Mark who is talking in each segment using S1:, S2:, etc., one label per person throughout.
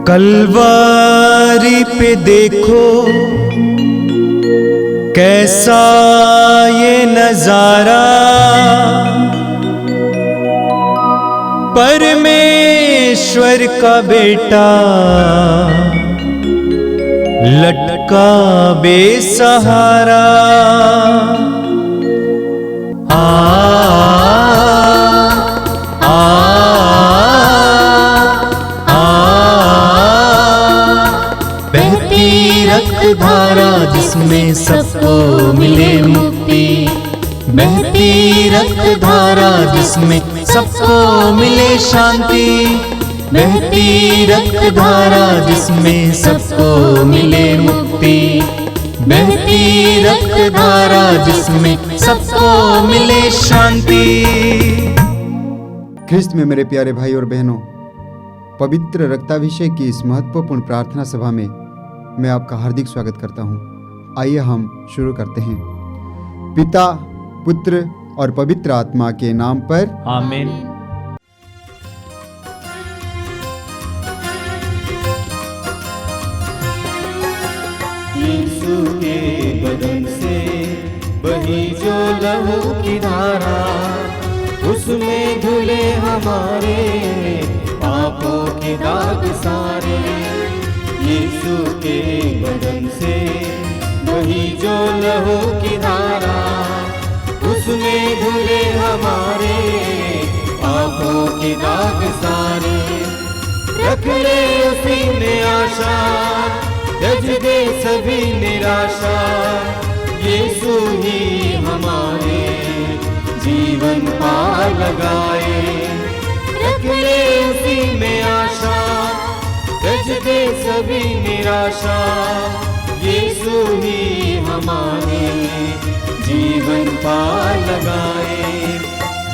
S1: कलवारी पे देखो कैसा ये नजारा, परमेश्वर का बेटा लटका बेसहारा।
S2: धारा जिसमें सबको मिले मुक्ति, बहती रक्त धारा जिसमें सबको मिले शांति, बहती रक्त धारा जिसमें सबको मिले मुक्ति, बहती रक्त धारा जिसमें सबको मिले शांति।
S3: ख्रिस्त में मेरे प्यारे भाई और बहनों, पवित्र रक्ताभिषेक की इस महत्वपूर्ण प्रार्थना सभा में मैं आपका हार्दिक स्वागत करता हूं। आइए हम शुरू करते हैं। पिता, पुत्र और पवित्र आत्मा के नाम पर
S1: आमीन।
S2: यीशु के बदन से बही जो लहू की धारा, उसमें धुले हमारे पापों के दाग सारे। यीशु के बदन से बही जो लहू की धारा, उसमें धुले हमारे पापों के दाग सारे। रख ले उसी में आशा, त्यज दे सभी निराशा, यीशु ही हमारे जीवन पार लगाए। रख ले उसी में आशा, त्यज दे सभी निराशा, यीशु ही हमारे जीवन पार लगाए।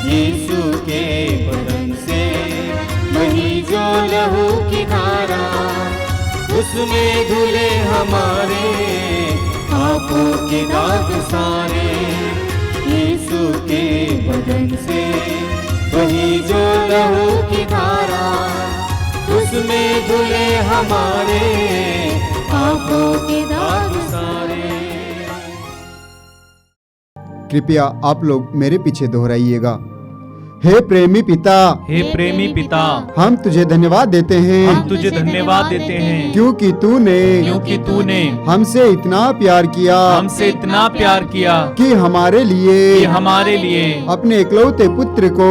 S2: यीशु के बदन से बही जो लहू की धारा, उसमें धुले हमारे पापों के दाग सारे। यीशु के बदन से बही जो लहू की धारा, उसमें धुले हमारे पापों के दाग सारे।
S3: कृपया आप लोग मेरे पीछे दोहराइएगा। हे प्रेमी पिता,
S1: हे प्रेमी पिता,
S3: हम तुझे धन्यवाद देते हैं,
S1: हम तुझे धन्यवाद देते हैं
S3: क्योंकि तूने हमसे इतना प्यार किया,
S1: हमसे इतना प्यार किया
S3: कि हमारे लिए अपने इकलौते पुत्र को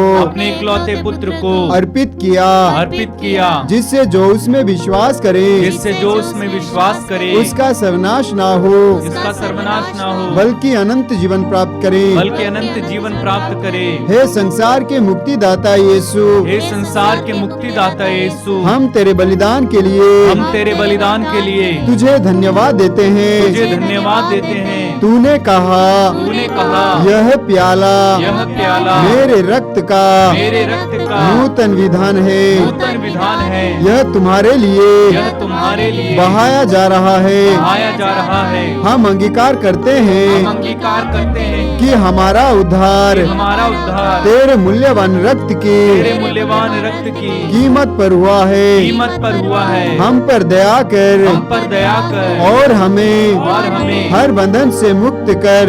S3: अर्पित किया, जिससे जो उसमें विश्वास करे उसका सर्वनाश ना हो, बल्कि अनंत जीवन प्राप्त करे। हे संसार के मुक्तिदाता यीशु, हम तेरे बलिदान के लिए तुझे धन्यवाद देते हैं। तूने कहा यह प्याला मेरे रक्त का नूतन विधान है, यह तुम्हारे लिए बहाया जा रहा है। हम अंगीकार करते हैं कि हमारा उद्धार तेरे मूल्यवान रक्त की कीमत पर हुआ है। हम पर दया कर और हमें हर बंधन से मुक्त कर।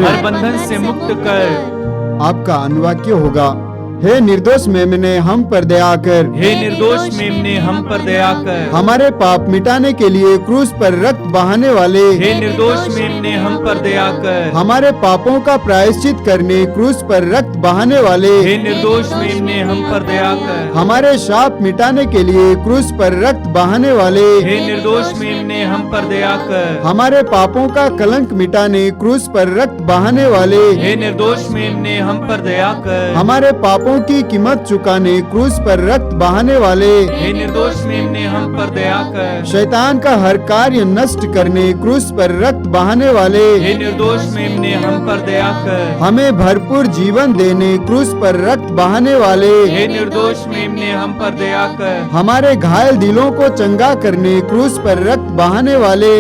S3: आपका अनुवाक्य होगा, हे निर्दोष मेमने हम पर दया कर, हमारे पाप मिटाने के लिए क्रूस पर रक्त बहाने वाले, हमारे पापों का प्रायश्चित करने क्रूस पर रक्त बहाने वाले, हमारे शाप मिटाने के लिए क्रूस पर रक्त बहाने वाले, हमारे पापों का कलंक मिटाने क्रूस पर रक्त बहाने वाले, हमारे पापों की कीमत चुकाने क्रूस पर रक्त बहाने वाले, शैतान का हर कार्य नष्ट करने क्रूस पर रक्त बहाने वाले, हमें भरपूर जीवन देने क्रूस पर रक्त बहाने वाले, हमारे घायल दिलों को चंगा करने क्रूस पर रक्त बहाने वाले,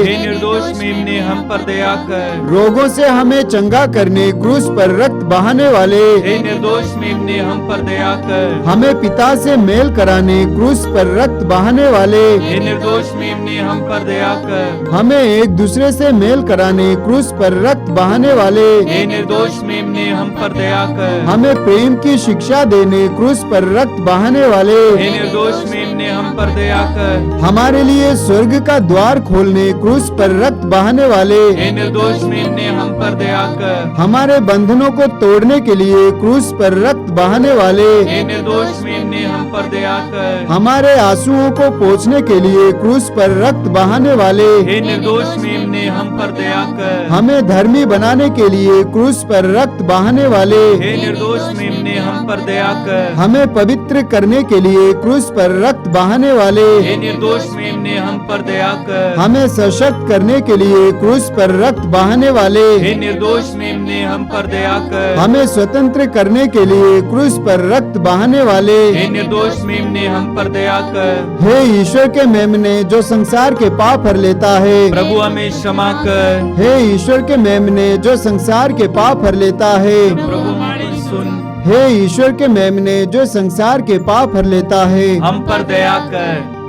S3: रोगों से हमें चंगा करने क्रूस पर रक्त बहाने वाले,
S1: हे निर्दोष मेमने हम पर दया कर।
S3: हमें पिता से मेल कराने क्रूस पर रक्त बहाने वाले,
S1: हे निर्दोष मेमने हम पर दया कर।
S3: हमें एक दूसरे से मेल कराने क्रूस पर रक्त बहाने वाले,
S1: हे निर्दोष मेमने हम पर दया कर।
S3: हमें प्रेम की शिक्षा देने क्रूस पर रक्त बहाने वाले,
S1: हे निर्दोष मेमने हम पर दया कर।
S3: हमारे लिए स्वर्ग का द्वार खोलने क्रूस पर रक्त बहाने वाले,
S1: हे निर्दोष मेमने हम पर दया कर।
S3: हमारे बंधनों को तोड़ने के लिए क्रूस पर रक्त बहाने वाले,
S1: हे निर्दोष मेमने हम पर दया कर।
S3: हमारे आंसुओं को पोंछने के लिए क्रूस पर रक्त बहाने वाले,
S1: हे निर्दोष मेमने हम पर दया कर।
S3: हमें धर्मी बनाने के लिए क्रूस पर रक्त बहाने वाले,
S1: हे निर्दोष मेमने हम पर दया कर।
S3: हमें पवित्र करने के लिए क्रूस पर रक्त बहाने वाले,
S1: हे निर्दोष मेमने हम पर दया कर।
S3: हमें सशक्त करने के लिए क्रूस पर रक्त बहाने वाले,
S1: हे निर्दोष मेमने हम पर दया कर।
S3: हमें स्वतंत्र करने के लिए क्रूस पर रक्त बहाने वाले,
S1: हे निर्दोष मेमने हम पर दया कर।
S3: हे ईश्वर के मेमने जो संसार के पाप हर लेता है,
S1: प्रभु हमें क्षमा कर।
S3: हे ईश्वर के मेमने जो संसार के पाप हर लेता है,
S1: प्रभु हमारी सुन।
S3: हे ईश्वर के मेमने जो संसार के पाप हर लेता है,
S1: हम पर दया कर।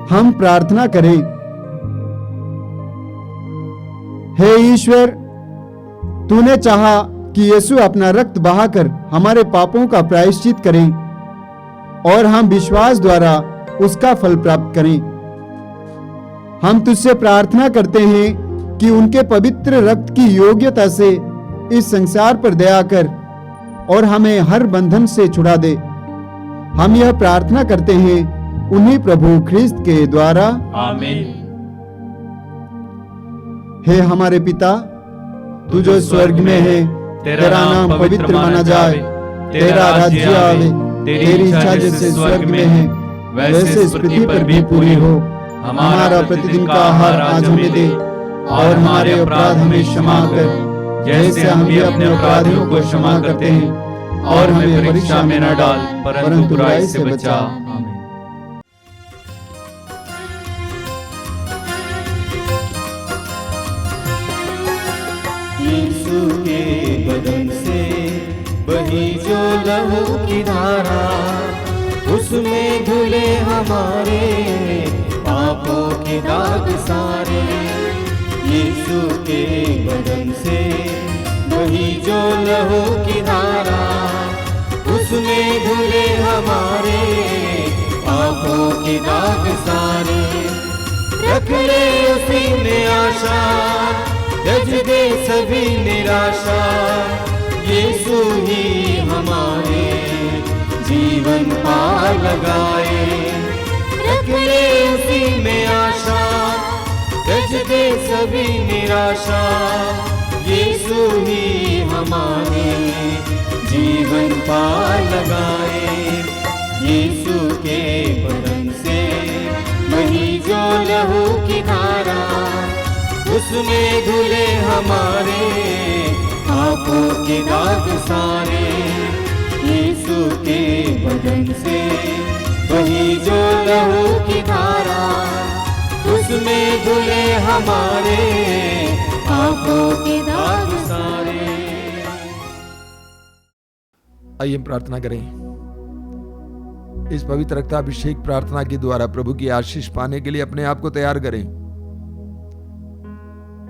S3: हम प्रार्थना करें। हे ईश्वर, तूने चाहा कि यीशु अपना रक्त बहाकर हमारे पापों का प्रायश्चित करें और हम विश्वास द्वारा उसका फल प्राप्त करें। हम तुझसे प्रार्थना करते हैं कि उनके पवित्र रक्त की योग्यता से इस संसार पर दया कर और हमें हर बंधन से छुड़ा दे। हम यह प्रार्थना करते हैं उन्हीं प्रभु ख्रिस्त के द्वारा,
S1: आमीन।
S3: हे हमारे पिता, तू जो स्वर्ग में है, तेरा नाम पवित्र माना जाए, तेरा राज्य आवे, तेरी इच्छा जैसे स्वर्ग में है वैसे इस पृथ्वी पर भी पूरी हो। हमारा प्रतिदिन का आहार आज हमें दे और हमारे अपराध हमें क्षमा कर जैसे हम भी अपने अपराधियों को क्षमा करते हैं, और हमें परीक्षा में न डाल परंतु बुराई से बचा।
S1: आमीन।
S2: यीशु के बदन से बही जो लहू की धारा, उसमें धुले हमारे पापों के दाग सारे। यीशु के बदन से बही जो लहू की धारा, उसमें धुले हमारे पापों के दाग सारे। रख ले उसी में आशा, जज दे सभी निराशा। यीशु ही हमारे जीवन पार लगाए। रख ले उसी में आशा, जज दे सभी निराशा। यीशु ही हमारे जीवन पार लगाए। यीशु के बदन से बही जो लहू की धारा, उसमें धुले हमारे पापों के दाग सारे। यीशु के बदन से बही जो लहू की धारा, उसमें धुले हमारे पापों के दाग सारे।
S4: आइए हम प्रार्थना करें। इस पवित्र रक्ताभिषेक प्रार्थना के द्वारा प्रभु की आशीष पाने के लिए अपने आप को तैयार करें।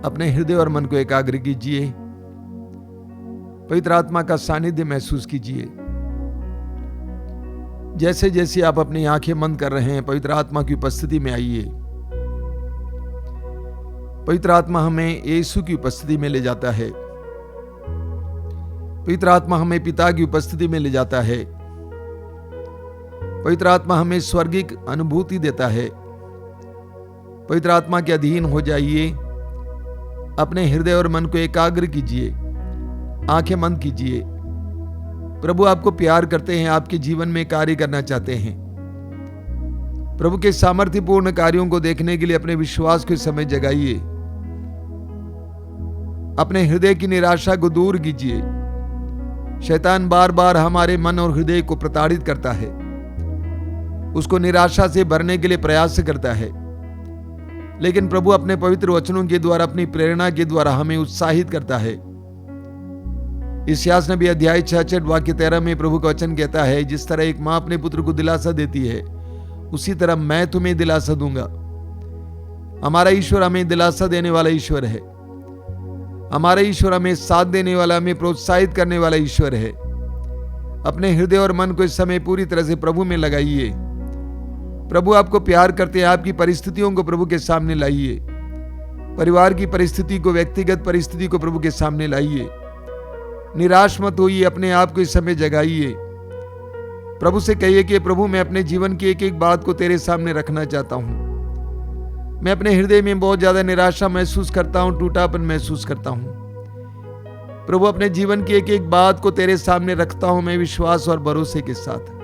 S4: अपने हृदय और मन को एकाग्र कीजिए। पवित्र आत्मा का सानिध्य महसूस कीजिए। जैसे जैसे आप अपनी आंखें बंद कर रहे हैं, पवित्र आत्मा की उपस्थिति में आइए। पवित्र आत्मा हमें यीशु की उपस्थिति में ले जाता है। पवित्र आत्मा हमें पिता की उपस्थिति में ले जाता है। पवित्र आत्मा हमें स्वर्गिक अनुभूति देता है। पवित्र आत्मा के अधीन हो जाइए। अपने हृदय और मन को एकाग्र कीजिए। आंखें बंद कीजिए। प्रभु आपको प्यार करते हैं, आपके जीवन में कार्य करना चाहते हैं। प्रभु के सामर्थ्यपूर्ण कार्यों को देखने के लिए अपने विश्वास के समय जगाइए। अपने हृदय की निराशा को दूर कीजिए। शैतान बार बार हमारे मन और हृदय को प्रताड़ित करता है, उसको निराशा से भरने के लिए प्रयास करता है। लेकिन प्रभु अपने पवित्र वचनों के द्वारा, अपनी प्रेरणा के द्वारा हमें उत्साहित करता है। इस्यास नबी अध्याय 66 वाक्य 13 में प्रभु का वचन कहता है, जिस तरह एक माँ अपने पुत्र को दिलासा देती है, उसी तरह मैं तुम्हें दिलासा दूंगा। हमारा ईश्वर हमें दिलासा देने वाला ईश्वर है। हमारा ईश्वर हमें साथ देने वाला, हमें प्रोत्साहित करने वाला ईश्वर है। अपने हृदय और मन को इस समय पूरी तरह से प्रभु में लगाइए। प्रभु आपको प्यार करते हैं। आपकी परिस्थितियों को प्रभु के सामने लाइए। परिवार की परिस्थिति को, व्यक्तिगत परिस्थिति को प्रभु के सामने लाइए। निराश मत होइए, अपने आप को इस समय जगाइए। प्रभु से कहिए कि प्रभु, मैं अपने जीवन की एक एक बात को तेरे सामने रखना चाहता हूं। मैं अपने हृदय में बहुत ज्यादा निराशा महसूस करता हूं, टूटापन महसूस करता हूं। प्रभु, अपने जीवन की एक एक बात को तेरे सामने रखता हूं मैं विश्वास और भरोसे के साथ।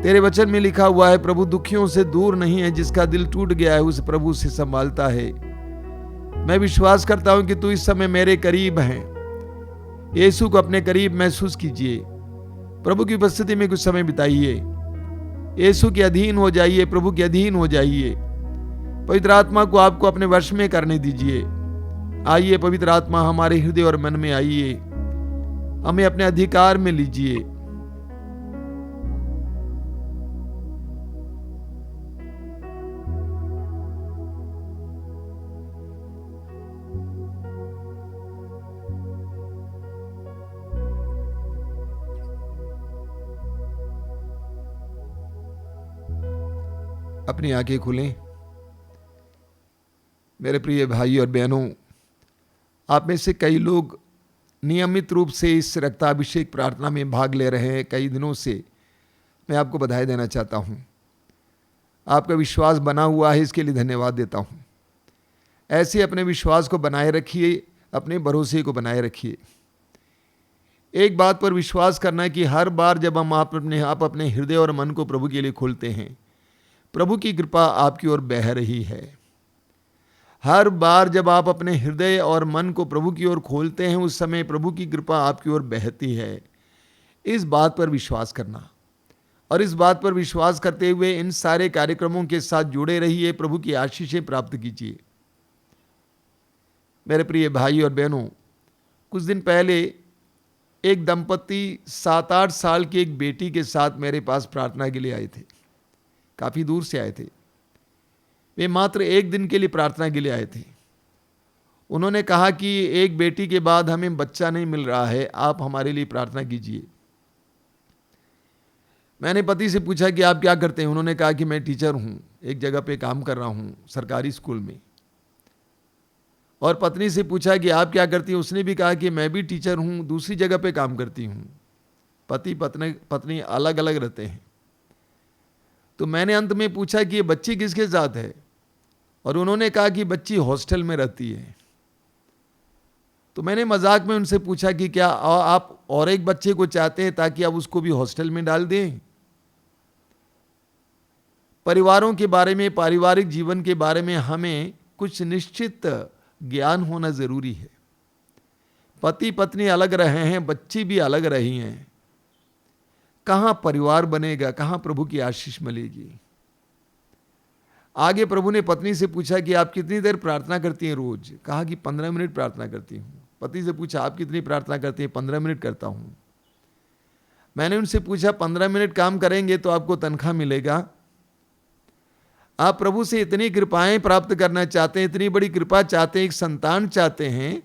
S4: तेरे वचन में लिखा हुआ है, प्रभु दुखियों से दूर नहीं है, जिसका दिल टूट गया है उस प्रभु से संभालता है। मैं विश्वास करता हूं कि तू इस समय मेरे करीब है। यीशु को अपने करीब महसूस कीजिए। प्रभु की उपस्थिति में कुछ समय बिताइए। यीशु के अधीन हो जाइए, प्रभु के अधीन हो जाइए। पवित्र आत्मा को आपको अपने वश में करने दीजिए। आइए पवित्र आत्मा, हमारे हृदय और मन में आइए, हमें अपने अधिकार में लीजिए। अपनी आंखें खोलें। मेरे प्रिय भाई और बहनों, आप में से कई लोग नियमित रूप से इस रक्ताभिषेक प्रार्थना में भाग ले रहे हैं कई दिनों से। मैं आपको बधाई देना चाहता हूं। आपका विश्वास बना हुआ है, इसके लिए धन्यवाद देता हूं। ऐसे अपने विश्वास को बनाए रखिए, अपने भरोसे को बनाए रखिए। एक बात पर विश्वास करना है कि हर बार जब आप अपने हृदय और मन को प्रभु के लिए खोलते हैं, प्रभु की कृपा आपकी ओर बह रही है। हर बार जब आप अपने हृदय और मन को प्रभु की ओर खोलते हैं, उस समय प्रभु की कृपा आपकी ओर बहती है। इस बात पर विश्वास करना, और इस बात पर विश्वास करते हुए इन सारे कार्यक्रमों के साथ जुड़े रहिए। प्रभु की आशीषें प्राप्त कीजिए। मेरे प्रिय भाई और बहनों, कुछ दिन पहले एक दंपति 7-8 साल की एक बेटी के साथ मेरे पास प्रार्थना के लिए आए थे। काफ़ी दूर से आए थे। वे मात्र एक दिन के लिए प्रार्थना के लिए आए थे। उन्होंने कहा कि एक बेटी के बाद हमें बच्चा नहीं मिल रहा है, आप हमारे लिए प्रार्थना कीजिए। मैंने पति से पूछा कि आप क्या करते हैं। उन्होंने कहा कि मैं टीचर हूँ, एक जगह पे काम कर रहा हूँ, सरकारी स्कूल में। और पत्नी से पूछा कि आप क्या करती हैं। उसने भी कहा कि मैं भी टीचर हूँ, दूसरी जगह पे काम करती हूँ। पति पत्नी अलग अलग रहते हैं। तो मैंने अंत में पूछा कि ये बच्ची किसके साथ है, और उन्होंने कहा कि बच्ची हॉस्टल में रहती है। तो मैंने मजाक में उनसे पूछा कि क्या आप और एक बच्चे को चाहते हैं ताकि आप उसको भी हॉस्टल में डाल दें। परिवारों के बारे में, पारिवारिक जीवन के बारे में हमें कुछ निश्चित ज्ञान होना जरूरी है। पति पत्नी अलग रहे हैं, बच्ची भी अलग रही हैं। कहां परिवार बनेगा, कहां प्रभु की आशीष मिलेगी। आगे प्रभु ने पत्नी से पूछा कि आप कितनी देर प्रार्थना करती हैं रोज। कहा कि 15 मिनट प्रार्थना करती हूं। पति से पूछा आप कितनी प्रार्थना करती हैं। 15 मिनट करता हूं। मैंने उनसे पूछा 15 मिनट काम करेंगे तो आपको तनख्वाह मिलेगा। आप प्रभु से इतनी कृपाएं प्राप्त करना चाहते हैं, इतनी बड़ी कृपा चाहते हैं, एक संतान चाहते हैं,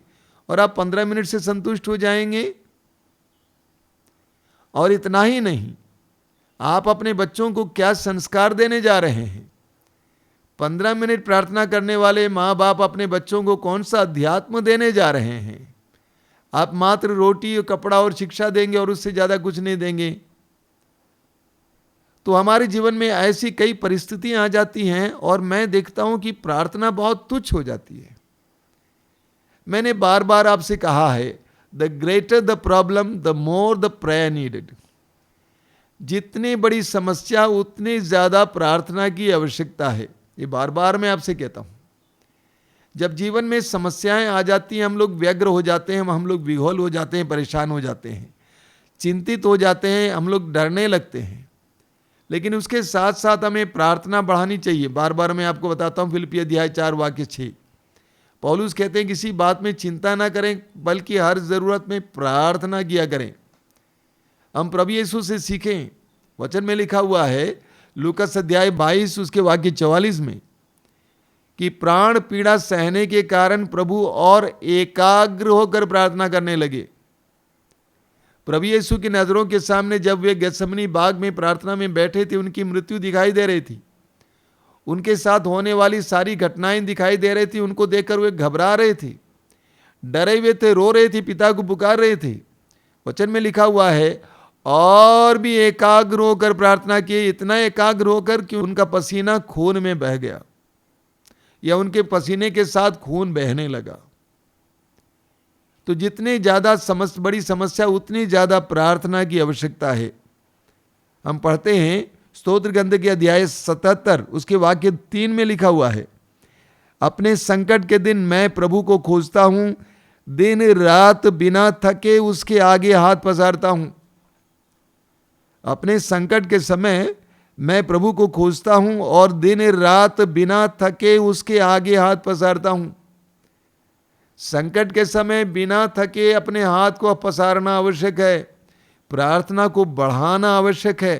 S4: और आप 15 मिनट से संतुष्ट हो जाएंगे। और इतना ही नहीं, आप अपने बच्चों को क्या संस्कार देने जा रहे हैं। 15 मिनट प्रार्थना करने वाले माँ बाप अपने बच्चों को कौन सा अध्यात्म देने जा रहे हैं। आप मात्र रोटी, कपड़ा और शिक्षा देंगे और उससे ज्यादा कुछ नहीं देंगे। तो हमारे जीवन में ऐसी कई परिस्थितियां आ जाती हैं और मैं देखता हूं कि प्रार्थना बहुत तुच्छ हो जाती है। मैंने बार बार आपसे कहा है, the greater the problem the more the prayer needed. जितनी बड़ी समस्या उतनी ज्यादा प्रार्थना की आवश्यकता है। ये बार बार मैं आपसे कहता हूं। जब जीवन में समस्याएं आ जाती हैं, हम लोग व्यग्र हो जाते हैं, हम लोग विह्वल हो जाते हैं, परेशान हो जाते हैं, चिंतित हो जाते हैं, हम लोग डरने लगते हैं। लेकिन उसके साथ साथ हमें प्रार्थना बढ़ानी चाहिए। बार बार मैं आपको बताता हूं, फिलिप्पी अध्याय 4 वाक्य 6, पौलुस कहते हैं किसी बात में चिंता ना करें, बल्कि हर जरूरत में प्रार्थना किया करें। हम प्रभु यीशु से सीखें। वचन में लिखा हुआ है लूकास अध्याय 22 उसके वाक्य 44 में कि प्राण पीड़ा सहने के कारण प्रभु और एकाग्र होकर प्रार्थना करने लगे। प्रभु यीशु की नजरों के सामने जब वे गेत्सेमनी बाग में प्रार्थना में बैठे थे, उनकी मृत्यु दिखाई दे रही थी, उनके साथ होने वाली सारी घटनाएं दिखाई दे रही थी। उनको देखकर वे घबरा रहे थे, डरे हुए थे, रो रहे थे, पिता को पुकार रहे थे। वचन में लिखा हुआ है और भी एकाग्र होकर प्रार्थना किए, इतना एकाग्र होकर कि उनका पसीना खून में बह गया या उनके पसीने के साथ खून बहने लगा। तो जितने ज्यादा बड़ी समस्या उतनी ज्यादा प्रार्थना की आवश्यकता है। हम पढ़ते हैं स्तोत्र ग्रंथ के अध्याय 77 उसके वाक्य 3 में लिखा हुआ है, अपने संकट के दिन मैं प्रभु को खोजता हूं, दिन रात बिना थके उसके आगे हाथ पसारता हूं। अपने संकट के समय मैं प्रभु को खोजता हूं और दिन रात बिना थके उसके आगे हाथ पसारता हूं। संकट के समय बिना थके अपने हाथ को पसारना आवश्यक है, प्रार्थना को बढ़ाना आवश्यक है।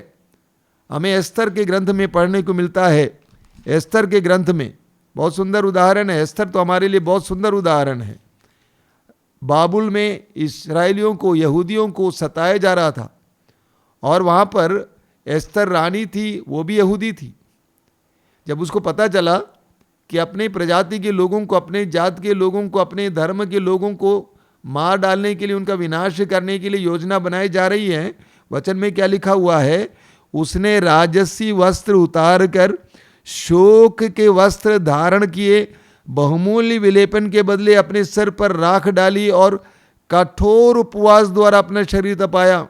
S4: हमें एस्तर के ग्रंथ में पढ़ने को मिलता है। एस्तर के ग्रंथ में बहुत सुंदर उदाहरण है। एस्तर तो हमारे लिए बहुत सुंदर उदाहरण है। बाबुल में इस्राएलियों को, यहूदियों को सताया जा रहा था और वहाँ पर एस्तर रानी थी, वो भी यहूदी थी। जब उसको पता चला कि अपने प्रजाति के लोगों को, अपने जात के लोगों को, अपने धर्म के लोगों को मार डालने के लिए, उनका विनाश करने के लिए योजना बनाई जा रही है, वचन में क्या लिखा हुआ है, उसने राजसी वस्त्र उतार कर शोक के वस्त्र धारण किए, बहुमूल्य विलेपन के बदले अपने सिर पर राख डाली और कठोर उपवास द्वारा अपना शरीर तपाया।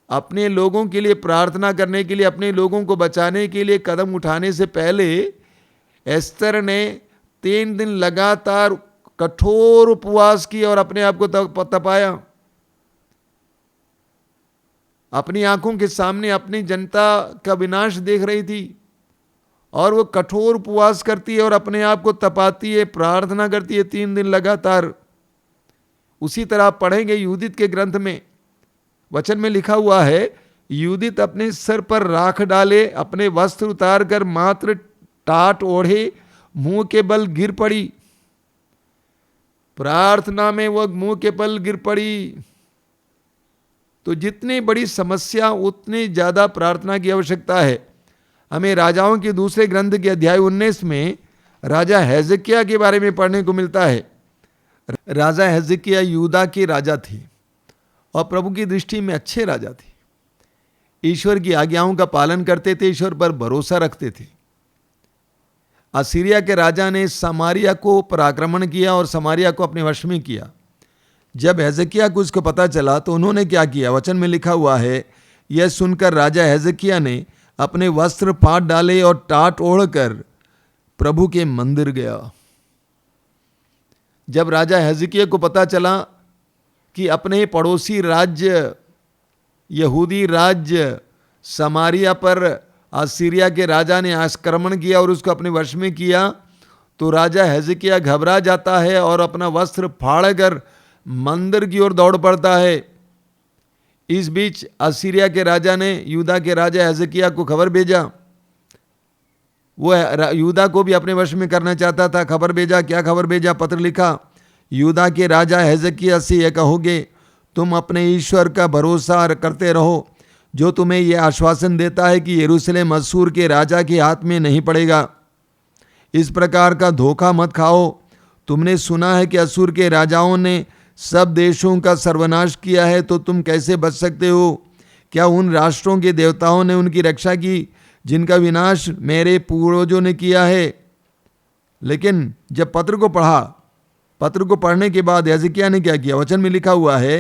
S4: अपने लोगों के लिए प्रार्थना करने के लिए, अपने लोगों को बचाने के लिए कदम उठाने से पहले एस्तर ने 3 दिन लगातार कठोर उपवास किया और अपने आप को तपाया। अपनी आंखों के सामने अपनी जनता का विनाश देख रही थी और वो कठोर उपवास करती है और अपने आप को तपाती है, प्रार्थना करती है 3 दिन लगातार। उसी तरह पढ़ेंगे यूदित के ग्रंथ में, वचन में लिखा हुआ है, यूदित अपने सिर पर राख डाले, अपने वस्त्र उतार कर मात्र टाट ओढ़े मुंह के बल गिर पड़ी। प्रार्थना में वह मुंह के बल गिर पड़ी। तो जितनी बड़ी समस्या उतनी ज्यादा प्रार्थना की आवश्यकता है। हमें राजाओं के दूसरे ग्रंथ के अध्याय 19 में राजा हेजकिय्याह के बारे में पढ़ने को मिलता है। राजा हेजकिय्याह यूदा के राजा थे और प्रभु की दृष्टि में अच्छे राजा थे। ईश्वर की आज्ञाओं का पालन करते थे, ईश्वर पर भरोसा रखते थे। असीरिया के राजा ने समारिया को पर आक्रमण किया और समारिया को अपने वश में किया। जब हेजकिय्याह को इसको पता चला तो उन्होंने क्या किया, वचन में लिखा हुआ है, यह सुनकर राजा हेजकिय्याह ने अपने वस्त्र फाड़ डाले और टाट ओढ़कर प्रभु के मंदिर गया। जब राजा हेजकिय्याह को पता चला कि अपने पड़ोसी राज्य, यहूदी राज्य समारिया पर असीरिया के राजा ने आक्रमण किया और उसको अपने वश में किया, तो राजा हेजकिय्याह घबरा जाता है और अपना वस्त्र फाड़कर मंदिर की ओर दौड़ पड़ता है। इस बीच असीरिया के राजा ने यूदा के राजा हेजकिय्याह को खबर भेजा। वो यूदा को भी अपने वश में करना चाहता था। खबर भेजा, क्या खबर भेजा, पत्र लिखा, यूदा के राजा हेजकिय्याह से यह कहोगे, तुम अपने ईश्वर का भरोसा करते रहो, जो तुम्हें यह आश्वासन देता है कि यरूशलेम असूर के राजा के हाथ में नहीं पड़ेगा। इस प्रकार का धोखा मत खाओ। तुमने सुना है कि असूर के राजाओं ने सब देशों का सर्वनाश किया है, तो तुम कैसे बच सकते हो? क्या उन राष्ट्रों के देवताओं ने उनकी रक्षा की जिनका विनाश मेरे पूर्वजों ने किया है? लेकिन जब पत्र को पढ़ा, पत्र को पढ़ने के बाद हेजकिय्याह ने क्या किया, वचन में लिखा हुआ है,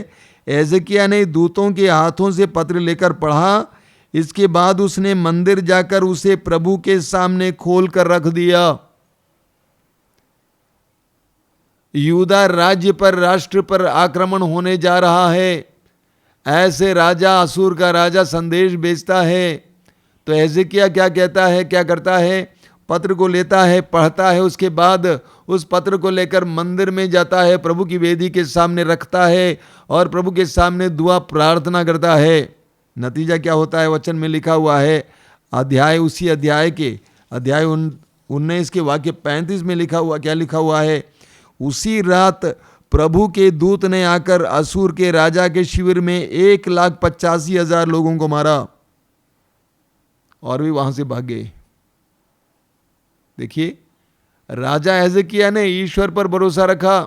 S4: हेजकिय्याह ने दूतों के हाथों से पत्र लेकर पढ़ा। इसके बाद उसने मंदिर जाकर उसे प्रभु के सामने खोल कर रख दिया। यूदा राज्य पर, राष्ट्र पर आक्रमण होने जा रहा है। ऐसे राजा, असूर का राजा संदेश भेजता है। तो हेजकिय्याह क्या कहता है, क्या करता है, पत्र को लेता है, पढ़ता है, उसके बाद उस पत्र को लेकर मंदिर में जाता है, प्रभु की वेदी के सामने रखता है और प्रभु के सामने दुआ प्रार्थना करता है। नतीजा क्या होता है? वचन में लिखा हुआ है, उसी अध्याय के 19 के वाक्य 35 में लिखा हुआ, क्या लिखा हुआ है? उसी रात प्रभु के दूत ने आकर असुर के राजा के शिविर में 1,85,000 लोगों को मारा और भी वहां से भागे। देखिए, राजा हिजकिय्याह ने ईश्वर पर भरोसा रखा।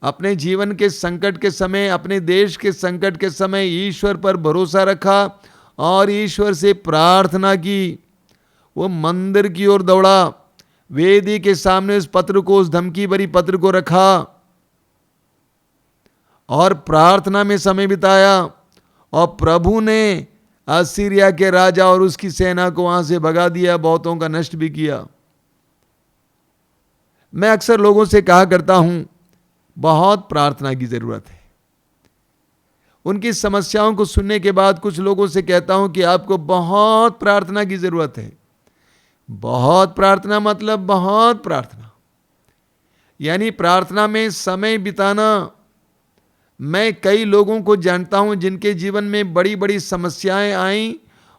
S4: अपने जीवन के संकट के समय, अपने देश के संकट के समय ईश्वर पर भरोसा रखा और ईश्वर से प्रार्थना की। वो मंदिर की ओर दौड़ा, वेदी के सामने उस पत्र को, उस धमकी भरी पत्र को रखा और प्रार्थना में समय बिताया और प्रभु ने असीरिया के राजा और उसकी सेना को वहां से भगा दिया, बहुतों का नष्ट भी किया। मैं अक्सर लोगों से कहा करता हूं, बहुत प्रार्थना की जरूरत है। उनकी समस्याओं को सुनने के बाद कुछ लोगों से कहता हूं कि आपको बहुत प्रार्थना की जरूरत है। बहुत प्रार्थना मतलब बहुत प्रार्थना, यानी प्रार्थना में समय बिताना। मैं कई लोगों को जानता हूं जिनके जीवन में बड़ी बड़ी समस्याएं आईं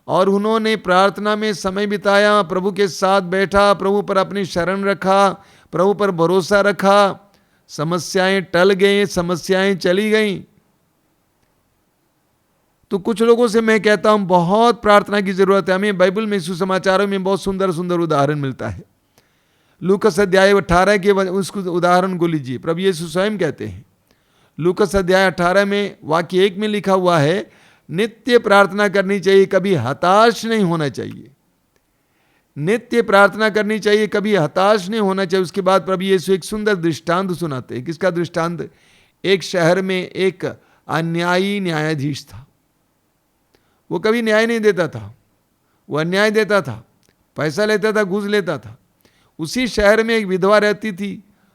S4: और उन्होंने प्रार्थना में समय बिताया, प्रभु के साथ बैठा, प्रभु पर अपनी शरण रखा, प्रभु पर भरोसा रखा। समस्याएं टल गई, समस्याएं चली गईं। तो कुछ लोगों से मैं कहता हूं बहुत प्रार्थना की जरूरत है। हमें बाइबल में सुसमाचारों में बहुत सुंदर सुंदर उदाहरण मिलता है। लूकस अध्याय 18 के उसको उदाहरण को लीजिए। प्रभु यीशु स्वयं कहते हैं, लूकस अध्याय 18 में वाक्य 1 में लिखा हुआ है, नित्य प्रार्थना करनी चाहिए, कभी हताश नहीं होना चाहिए। नित्य प्रार्थना करनी चाहिए, कभी हताश नहीं होना चाहिए। उसके बाद प्रभु यीशु एक सुंदर दृष्टांत सुनाते हैं। किसका दृष्टांत? एक शहर में एक अन्यायी न्यायाधीश था। वो कभी न्याय नहीं देता था, वो अन्याय देता था, पैसा लेता था, घूस लेता था। उसी शहर में एक विधवा रहती थी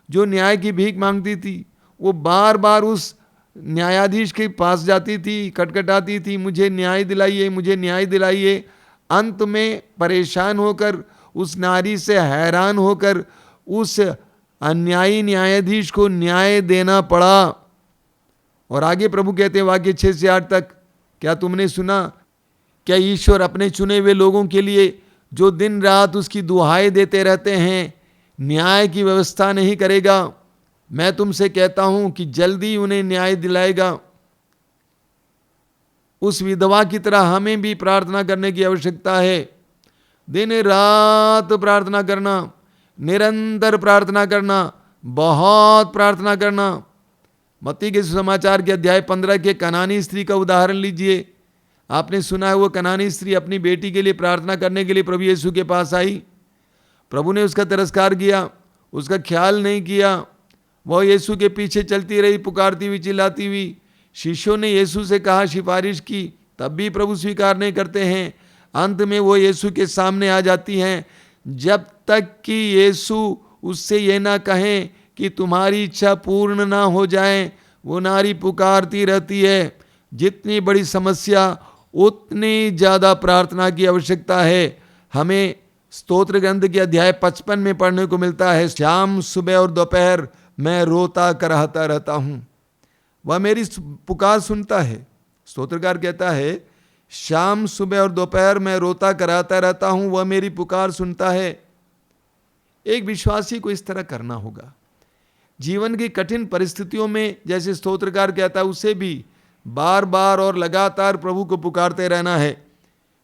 S4: जो न्याय की भीख मांगती थी। वो बार बार उस न्यायाधीश के पास जाती थी, खटखटाती थी, मुझे न्याय दिलाइए, मुझे न्याय दिलाइए। अंत में परेशान होकर, उस नारी से हैरान होकर उस अन्यायी न्यायाधीश को न्याय देना पड़ा। और आगे प्रभु कहते हैं वाक्य 6 से 8 तक, क्या तुमने सुना? क्या ईश्वर अपने चुने हुए लोगों के लिए जो दिन रात उसकी दुहाई देते रहते हैं न्याय की व्यवस्था नहीं करेगा? मैं तुमसे कहता हूं कि जल्दी उन्हें न्याय दिलाएगा। उस विधवा की तरह हमें भी प्रार्थना करने की आवश्यकता है। दिन रात प्रार्थना करना, निरंतर प्रार्थना करना, बहुत प्रार्थना करना। मत्ती के सुसमाचार के अध्याय 15 के कनानी स्त्री का उदाहरण लीजिए। आपने सुना है वो कनानी स्त्री अपनी बेटी के लिए प्रार्थना करने के लिए प्रभु यीशु के पास आई। प्रभु ने उसका तिरस्कार किया, उसका ख्याल नहीं किया। वह यीशु के पीछे चलती रही, पुकारती हुई, चिल्लाती हुई। शिष्यों ने यीशु से कहा, सिफारिश की, तब भी प्रभु स्वीकार नहीं करते हैं। अंत में वो यीशु के सामने आ जाती हैं। जब तक कि यीशु उससे ये ना कहें कि तुम्हारी इच्छा पूर्ण ना हो जाए, वो नारी पुकारती रहती है। जितनी बड़ी समस्या उतनी ज़्यादा प्रार्थना की आवश्यकता है। हमें स्तोत्र ग्रंथ के अध्याय 55 में पढ़ने को मिलता है, शाम सुबह और दोपहर मैं रोता कराहता रहता हूँ, वह मेरी पुकार सुनता है। स्तोत्रकार कहता है, शाम सुबह और दोपहर मैं रोता कराता रहता हूँ, वह मेरी पुकार सुनता है। एक विश्वासी को इस तरह करना होगा। जीवन की कठिन परिस्थितियों में, जैसे स्तोत्रकार कहता है, उसे भी बार बार और लगातार प्रभु को पुकारते रहना है।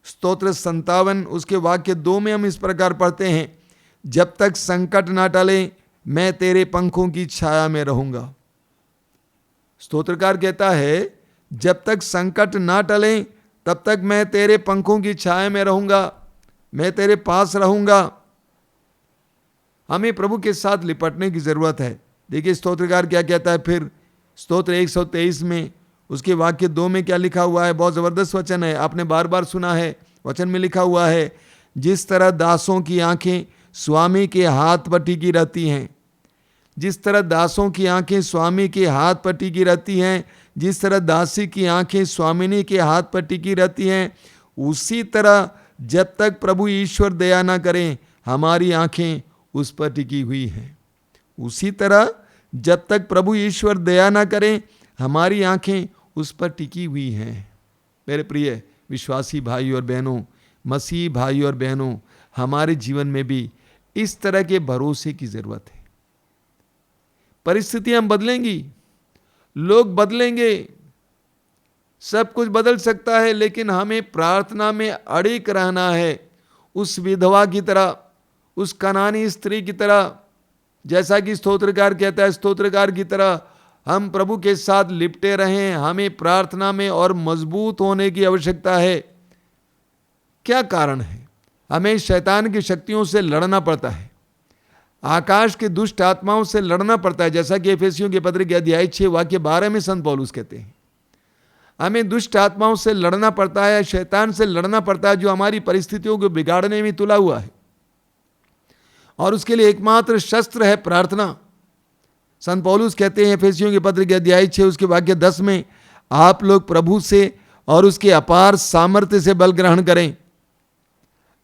S4: स्तोत्र 57 उसके वाक्य 2 में हम इस प्रकार पढ़ते हैं, जब तक संकट ना टले मैं तेरे पंखों की छाया में रहूंगा। स्तोत्रकार कहता है, जब तक संकट ना टले तब तक मैं तेरे पंखों की छाया में रहूंगा, मैं तेरे पास रहूंगा। हमें प्रभु के साथ लिपटने की जरूरत है। देखिए स्तोत्रकार क्या कहता है फिर स्तोत्र 123 में उसके वाक्य 2 में क्या लिखा हुआ है। बहुत ज़बरदस्त वचन है, आपने बार बार सुना है। वचन में लिखा हुआ है, जिस तरह दासों की आंखें स्वामी के हाथ पर टिकी रहती हैं, जिस तरह दासों की आंखें स्वामी के हाथ पर टिकी रहती हैं, जिस तरह दासी की आंखें स्वामिनी के हाथ पर टिकी रहती हैं, उसी तरह जब तक प्रभु ईश्वर दया ना करें हमारी आंखें उस पर टिकी हुई हैं। उसी तरह जब तक प्रभु ईश्वर दया न करें, हमारी आंखें उस पर टिकी हुई हैं। मेरे प्रिय विश्वासी भाई और बहनों, मसीही भाई और बहनों, हमारे जीवन में भी इस तरह के भरोसे की जरूरत है। परिस्थितियां बदलेंगी, लोग बदलेंगे, सब कुछ बदल सकता है, लेकिन हमें प्रार्थना में अड़िग रहना है। उस विधवा की तरह, उस कनानी स्त्री की तरह, जैसा कि स्तोत्रकार कहता है, स्तोत्रकार की तरह हम प्रभु के साथ लिपटे रहें। हमें प्रार्थना में और मजबूत होने की आवश्यकता है। क्या कारण है? हमें शैतान की शक्तियों से लड़ना पड़ता है, आकाश के दुष्ट आत्माओं से लड़ना पड़ता है, जैसा कि एफेसियों के पत्र के अध्याय 6 वाक्य 12 में संत पौलुस कहते हैं। हमें दुष्ट आत्माओं से लड़ना पड़ता है, शैतान से लड़ना पड़ता है, जो हमारी परिस्थितियों को बिगाड़ने में तुला हुआ है। और उसके लिए एकमात्र शस्त्र है प्रार्थना। संत पौलुस कहते हैं एफेसियों के पत्र के अध्याय 6 उसके वाक्य 10 में, आप लोग प्रभु से और उसके अपार सामर्थ्य से बल ग्रहण करें।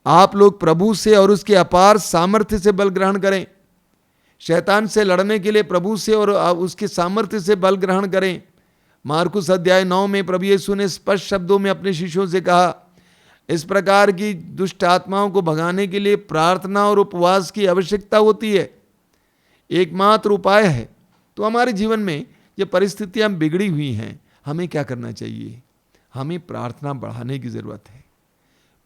S4: आप लोग प्रभु से और उसके अपार सामर्थ्य से बल ग्रहण करें। शैतान से लड़ने के लिए प्रभु से और उसके सामर्थ्य से बल ग्रहण करें। मार्कुस अध्याय 9 में प्रभु यीशु ने स्पष्ट शब्दों में अपने शिष्यों से कहा, इस प्रकार की दुष्ट आत्माओं को भगाने के लिए प्रार्थना और उपवास की आवश्यकता होती है। एकमात्र उपाय है। तो हमारे जीवन में ये परिस्थितियां बिगड़ी हुई हैं, हमें क्या करना चाहिए? हमें प्रार्थना बढ़ाने की ज़रूरत है।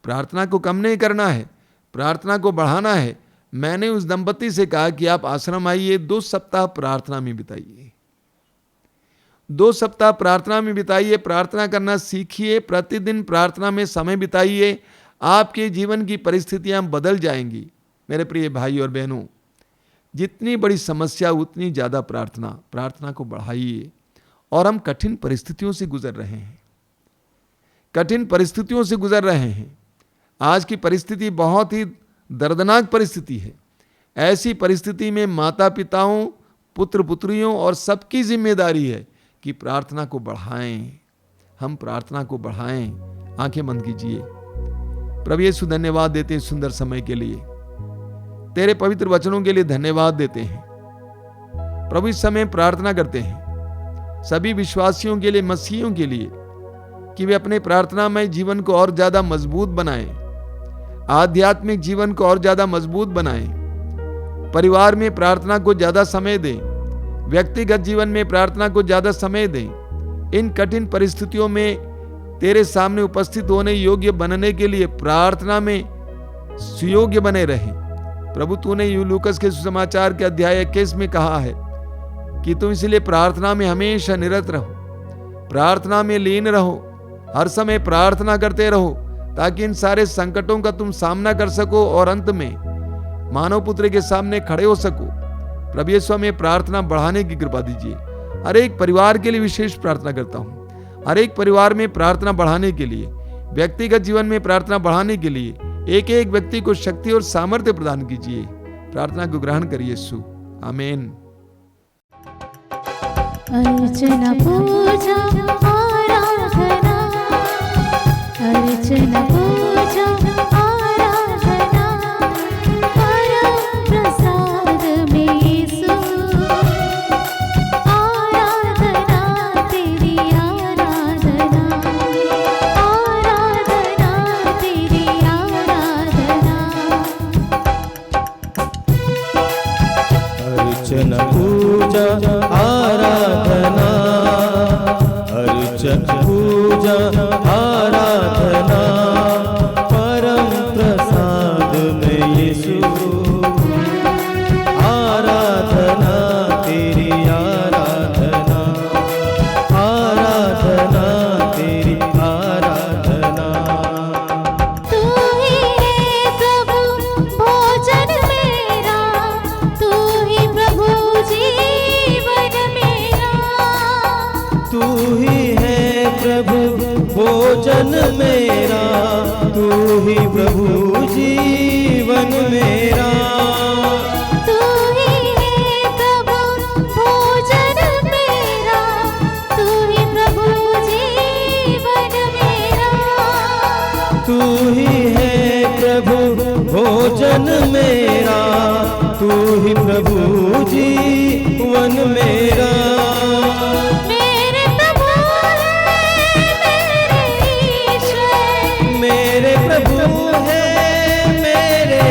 S4: प्रार्थना को कम नहीं करना है, प्रार्थना को बढ़ाना है। मैंने उस दंपति से कहा कि आप आश्रम आइए, 2 सप्ताह प्रार्थना में बिताइए, 2 सप्ताह प्रार्थना में बिताइए, प्रार्थना करना सीखिए, प्रतिदिन प्रार्थना में समय बिताइए, आपके जीवन की परिस्थितियां बदल जाएंगी। मेरे प्रिय भाई और बहनों, जितनी बड़ी समस्या उतनी ज़्यादा प्रार्थना को बढ़ाइए। और हम कठिन परिस्थितियों से गुजर रहे हैं, कठिन परिस्थितियों से गुजर रहे हैं। आज की परिस्थिति बहुत ही दर्दनाक परिस्थिति है। ऐसी परिस्थिति में माता पिताओं, पुत्र पुत्रियों और सबकी जिम्मेदारी है कि प्रार्थना को बढ़ाएं। हम प्रार्थना को बढ़ाएं। आंखें बंद कीजिए। प्रभु यीशु, धन्यवाद देते हैं सुंदर समय के लिए, तेरे पवित्र वचनों के लिए धन्यवाद देते हैं। प्रभु इस समय प्रार्थना करते हैं सभी विश्वासियों के लिए, मसीहियों के लिए, कि वे अपने प्रार्थनामय जीवन को और ज्यादा मजबूत बनाएं, आध्यात्मिक जीवन को और ज्यादा मजबूत बनाएं, परिवार में प्रार्थना को ज्यादा समय दें, व्यक्तिगत जीवन में प्रार्थना को ज्यादा समय दें। इन कठिन परिस्थितियों में तेरे सामने उपस्थित होने योग्य बनने के लिए प्रार्थना में सुयोग्य बने रहें। प्रभु, तूने लूकस के सुसमाचार के अध्याय 21 में कहा है कि तुम इसलिए प्रार्थना में हमेशा निरत रहो, प्रार्थना में लीन रहो, हर समय प्रार्थना करते रहो, ताकि इन सारे संकटों का तुम सामना कर सको और अंत में मानव पुत्र के सामने खड़े हो सको। प्रभु यीशु, हमें प्रार्थना बढ़ाने की कृपा दीजिए। हर एक परिवार के लिए विशेष प्रार्थना करता हूँ, हर एक परिवार में प्रार्थना बढ़ाने के लिए, व्यक्तिगत जीवन में प्रार्थना बढ़ाने के लिए एक एक व्यक्ति को शक्ति और सामर्थ्य प्रदान कीजिए। प्रार्थना को ग्रहण करिए यीशु, आमीन।
S5: अर्चना पूजा आराधना, अर्चना पूजा आराधना, परम प्रसाद में यीशु, आराधना तेरी आराधना, आराधना तेरी आराधना।
S2: अर्चना पूजा आराधना, अर्चना पूजा आराधना, परम प्रसाद में यीशु, आराधना तेरी आराधना, आराधना तेरी आराधना।
S5: तू ही है प्रभु भोजन मेरा, तू ही प्रभु जीवन मेरा,
S2: तू ही है प्रभु भोजन मेरा, तू ही प्रभु जीवन मेरा।
S5: तू ही है प्रभु भोजन मेरा, तू ही प्रभु जीवन मेरा,
S2: तू ही है प्रभु भोजन भोजन मेरा, तू ही प्रभु जीवन मेरा।
S5: मेरे प्रभु है मेरे ईश्वर,
S2: मेरे प्रभु है मेरे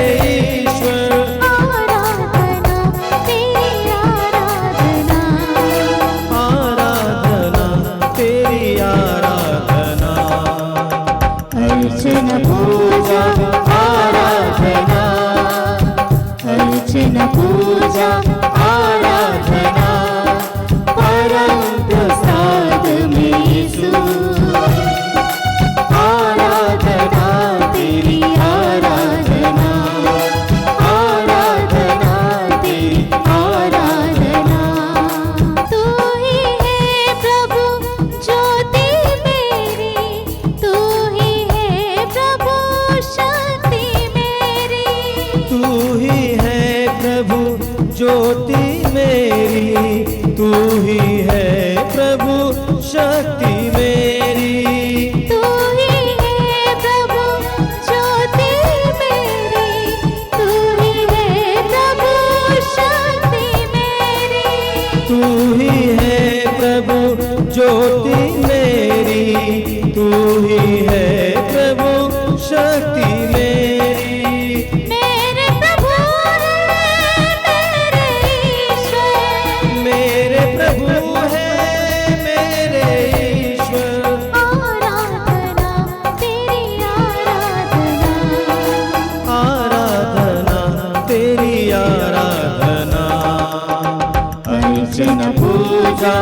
S2: ईश्वर।
S5: आराधना तेरी आराधना,
S2: आराधना तेरी आराधना।
S5: अर्चना पूजा आराधना, अर्चना पूजा आराधना, परम प्रसाद में यीशु। आराधना तेरी आराधना, आराधना तेरी आराधना। तू ही है प्रभु ज्योति मेरी, तू ही है प्रभु शक्ति मेरी।
S2: तू ही है प्रभु ज्योति मेरी, तू ही है प्रभु शक्ति मेरी।
S5: तू ही है प्रभु ज्योति मेरी, तू ही है प्रभु शक्ति मेरी।
S2: तू ही है प्रभु ज्योति मेरी, तू ही है प्रभु शक्ति मेरी।
S5: मेरे प्रभु है मेरे ईश्वर,
S2: मेरे प्रभु है मेरे ईश्वर।
S5: आराधना तेरी आराधना,
S2: आराधना तेरी आराधना।
S5: अर्चना पूजा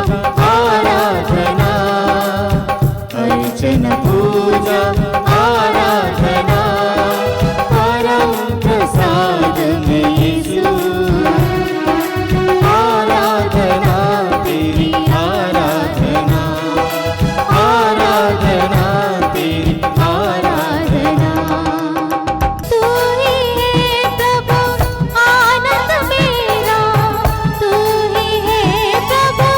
S5: आराधना, अर्चना पूजा आराधना, परम प्रसाद में यीशु। आराधना तेरी आराधना, आराधना तेरी आराधना। तू ही है प्रभु आनंद मेरा, तू ही है प्रभु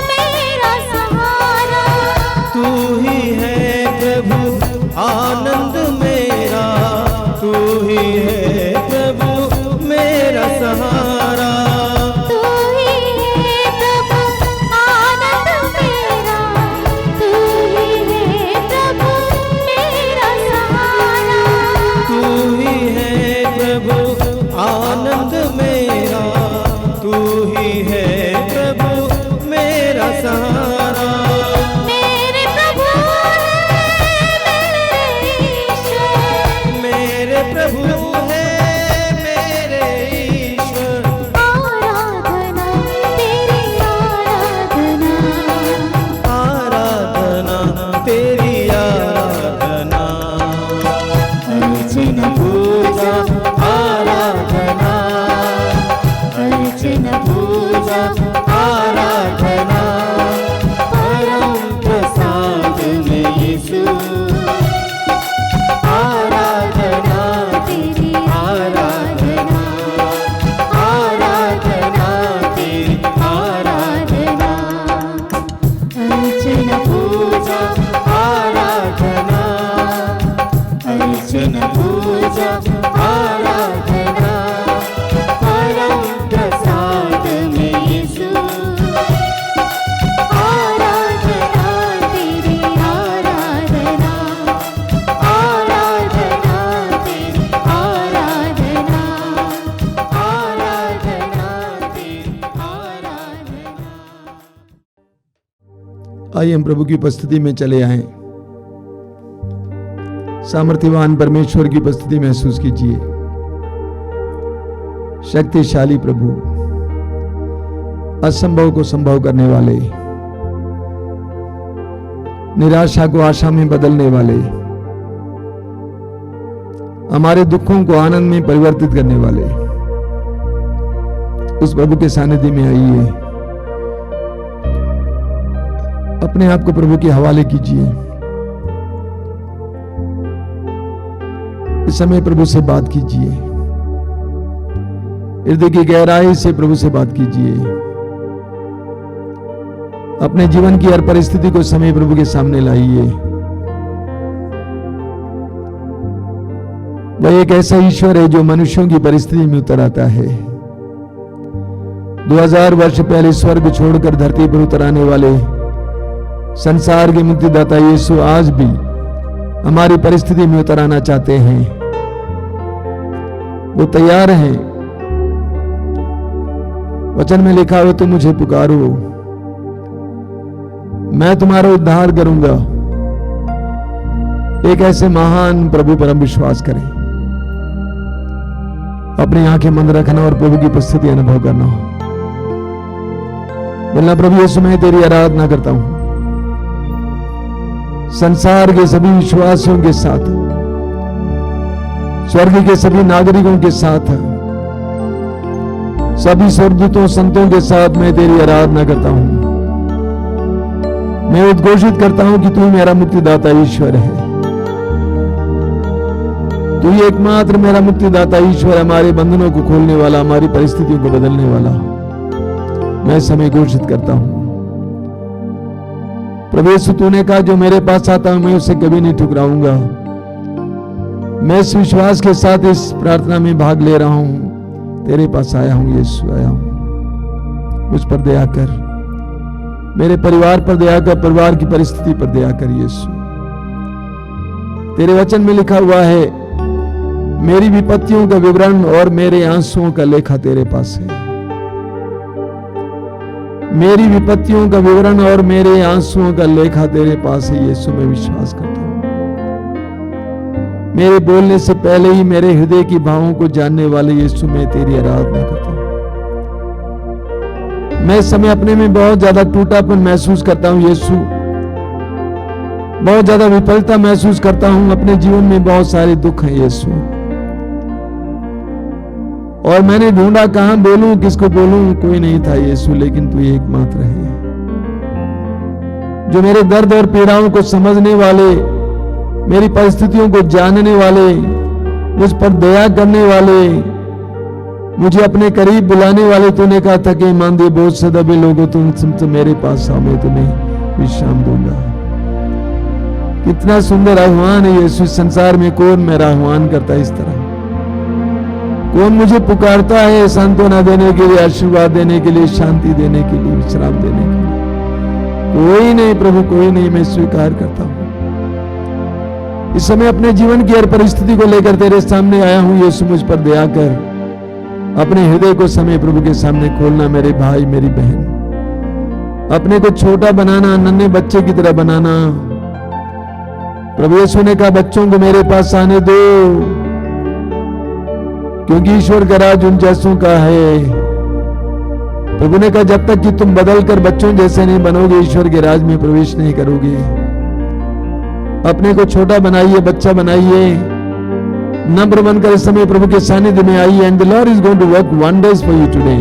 S5: मेरा सहारा।
S2: तू ही है प्रभु आनंद मेरा, तू ही है प्रभु मेरा सहारा।
S5: तू ही है प्रभु आनंद मेरा, तू ही है प्रभु मेरा सहारा।
S2: तू ही है प्रभु आनंद मेरा, तू ही है प्रभु मेरा सहारा।
S5: मेरे प्रभु है मेरे ईश्वर,
S2: मेरे प्रभु है मेरे ईश्वर।
S5: आराधना तेरी आराधना,
S2: आराधना तेरी आराधना।
S5: अर्चना पूजा आराधना, अर्चना पूजा आराधना, परम प्रसाद में यीशु। आराधना तेरी आराधना, आराधना तेरी आराधना। अर्चना पूजा आराधना, अर्चना पूजा आराधना, परम प्रसाद में यीशु। आराधना तेरी आराधना, आराधना तेरी आराधना, आराधना तेरी आराधना।
S4: आइए हम प्रभु की उपस्थिति में चले आए। सामर्थ्यवान परमेश्वर की उपस्थिति महसूस कीजिए। शक्तिशाली प्रभु, असंभव को संभव करने वाले, निराशा को आशा में बदलने वाले, हमारे दुखों को आनंद में परिवर्तित करने वाले, उस प्रभु के सानिध्य में आइए। अपने आप को प्रभु के हवाले कीजिए। इस समय प्रभु से बात कीजिए। हृदय की गहराई से प्रभु से बात कीजिए। अपने जीवन की हर परिस्थिति को समय प्रभु के सामने लाइए। वह एक ऐसा ईश्वर है जो मनुष्यों की परिस्थिति में उतर आता है। 2000 वर्ष पहले स्वर्ग छोड़कर धरती पर उतर आने वाले संसार के मुक्तिदाता यीशु आज भी हमारी परिस्थिति में उतर आना चाहते हैं। वो तैयार हैं। वचन में लिखा हो, तुम मुझे पुकारो, मैं तुम्हारा उद्धार करूंगा। एक ऐसे महान प्रभु पर हम विश्वास करें। अपनी आंखें बंद रखना और प्रभु की उपस्थिति अनुभव करना। बोलना, प्रभु यीशु मैं तेरी आराधना करता हूं संसार के सभी विश्वासियों के साथ, स्वर्ग के सभी नागरिकों के साथ, सभी स्वर्गदूतों संतों के साथ मैं तेरी आराधना करता हूं। मैं उद्घोषित करता हूं कि तू मेरा मुक्तिदाता ईश्वर है। तू ही एकमात्र मेरा मुक्तिदाता ईश्वर, हमारे बंधनों को खोलने वाला, हमारी परिस्थितियों को बदलने वाला। मैं समय घोषित करता हूं। प्रभु यीशु, तूने कहा जो मेरे पास आता हूं मैं उसे कभी नहीं ठुकराऊंगा। मैं इस विश्वास के साथ इस प्रार्थना में भाग ले रहा हूं। तेरे पास आया हूं यीशु, आया हूं। मुझ पर दया कर, मेरे परिवार पर दया कर, परिवार की परिस्थिति पर दया कर यीशु। तेरे वचन में लिखा हुआ है, मेरी विपत्तियों का विवरण और मेरे आंसुओं का लेखा तेरे पास है। मेरी विपत्तियों का विवरण और मेरे आंसुओं का लेखा तेरे पास है यीशु। मैं विश्वास करता हूं। मेरे बोलने से पहले ही मेरे हृदय की भावों को जानने वाले यीशु, मैं तेरी आराधना करता हूं। मैं इस समय अपने में बहुत ज्यादा टूटापन महसूस करता हूं यीशु, बहुत ज्यादा विफलता महसूस करता हूं। अपने जीवन में बहुत सारे दुख हैं यीशु, और मैंने ढूंढा कहां बोलूं, किसको बोलूं, कोई नहीं था यीशु, लेकिन तू एकमात्र है जो मेरे दर्द और पीड़ाओं को समझने वाले, मेरी परिस्थितियों को जानने वाले, मुझ पर दया करने वाले, मुझे अपने करीब बुलाने वाले। तूने कहा था कि ईमानदार बोझ से दबे लोगों, तुम मेरे पास आओ, मैं तुम्हें विश्राम दूंगा। कितना सुंदर आह्वान है यीशु। संसार में कौन मेरा आह्वान करता है इस तरह? कौन मुझे पुकारता है सांत्वना देने के लिए, आशीर्वाद देने के लिए, शांति देने के लिए, विश्राम देने के लिए? कोई नहीं प्रभु, कोई नहीं। मैं स्वीकार करता हूं इस समय अपने जीवन की हर परिस्थिति को लेकर तेरे सामने आया हूं यीशु। मुझ पर दया कर, अपने हृदय को समय प्रभु के सामने खोलना। मेरे भाई, मेरी बहन, अपने को छोटा बनाना, नन्हे बच्चे की तरह बनाना। प्रभु यीशु ने कहा, बच्चों को मेरे पास आने दो, क्योंकि ईश्वर का राज उन जैसों का है। प्रभु ने कहा, जब तक कि तुम बदलकर बच्चों जैसे नहीं बनोगे, ईश्वर के राज में प्रवेश नहीं करोगे। अपने को छोटा बनाइए, बच्चा बनाइए, नम्र बनकर इस समय प्रभु के सानिध्य में आइए। And the Lord is going to work wonders for you today.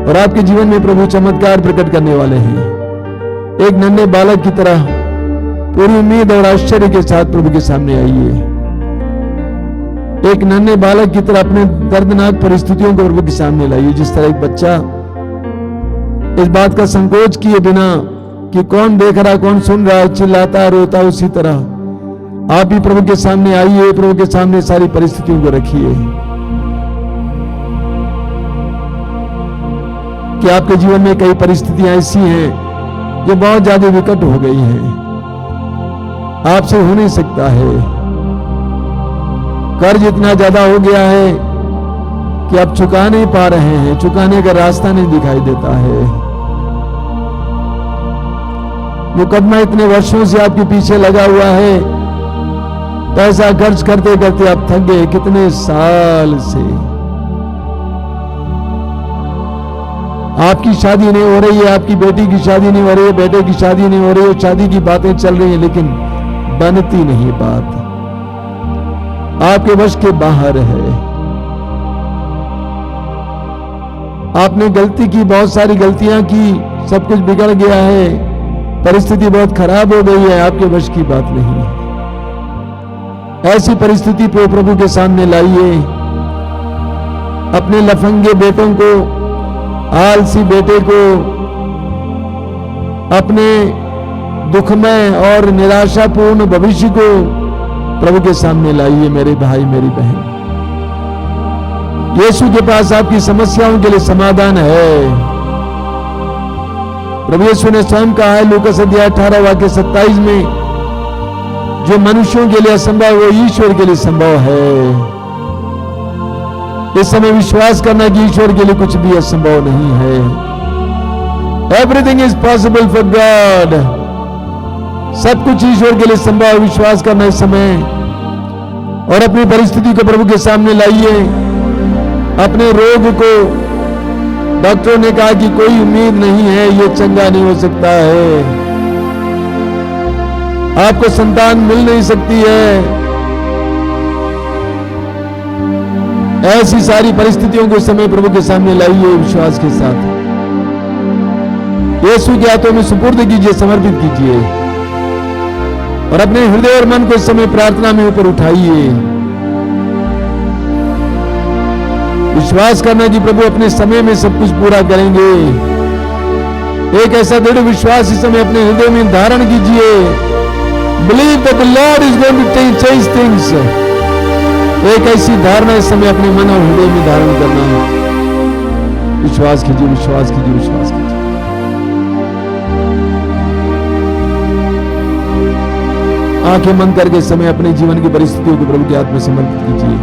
S4: और आपके जीवन में प्रभु चमत्कार प्रकट करने वाले हैं। एक नन्हे बालक की तरह पूरी उम्मीद और आश्चर्य के साथ प्रभु के सामने आइए। एक नन्हे बालक की तरह अपने दर्दनाक परिस्थितियों को प्रभु के सामने लाइए। जिस तरह एक बच्चा इस बात का संकोच किए बिना कि कौन देख रहा, कौन सुन रहा है, चिल्लाता रोता, उसी तरह आप भी प्रभु के सामने आइए। प्रभु के सामने सारी परिस्थितियों को रखिए कि आपके जीवन में कई परिस्थितियां ऐसी हैं जो बहुत ज्यादा विकट हो गई हैं, आपसे हो नहीं सकता है। कर्ज इतना ज्यादा हो गया है कि आप चुका नहीं पा रहे हैं, चुकाने का रास्ता नहीं दिखाई देता है। मुकदमा इतने वर्षों से आपके पीछे लगा हुआ है, पैसा खर्च करते करते आप थक गए। कितने साल से आपकी शादी नहीं हो रही है, आपकी बेटी की शादी नहीं हो रही है, बेटे की शादी नहीं हो रही है, शादी की बातें चल रही हैं, लेकिन बनती नहीं बात, आपके वश के बाहर है। आपने गलती की, बहुत सारी गलतियां की, सब कुछ बिगड़ गया है, परिस्थिति बहुत खराब हो गई है, आपके वश की बात नहीं है। ऐसी परिस्थिति को प्रभु के सामने लाइए। अपने लफंगे बेटों को, आलसी बेटे को, अपने दुखमय और निराशापूर्ण भविष्य को प्रभु के सामने लाइए मेरे भाई मेरी बहन। यीशु के पास आपकी समस्याओं के लिए समाधान है। प्रभु यीशु ने स्वयं कहा है लूकास अध्याय 18 वाक्य 27 में, जो मनुष्यों के लिए असंभव वो ईश्वर के लिए संभव है। इस समय विश्वास करना कि ईश्वर के लिए कुछ भी असंभव नहीं है। Everything is possible for God. सब कुछ ईश्वर के लिए संभव है। विश्वास करना इस समय और अपनी परिस्थिति को प्रभु के सामने लाइए। अपने रोग को डॉक्टरों ने कहा कि कोई उम्मीद नहीं है, ये चंगा नहीं हो सकता है, आपको संतान मिल नहीं सकती है। ऐसी सारी परिस्थितियों को इस समय प्रभु के सामने लाइए विश्वास के साथ। यीशु के हाथों में सुपुर्द कीजिए, समर्पित कीजिए और अपने हृदय और मन को इस समय प्रार्थना में ऊपर उठाइए। विश्वास करना कि प्रभु अपने समय में सब कुछ पूरा करेंगे। एक ऐसा दृढ़ विश्वास इस समय अपने हृदय में धारण कीजिए। Believe that the Lord is going to change things. एक ऐसी धारणा इस समय अपने मन और हृदय में धारण करना है। विश्वास कीजिए, विश्वास कीजिए, विश्वास कीजिए। आंखें बंद करके इस समय अपने जीवन की परिस्थितियों को प्रभु के हाथ में समर्पित कीजिए।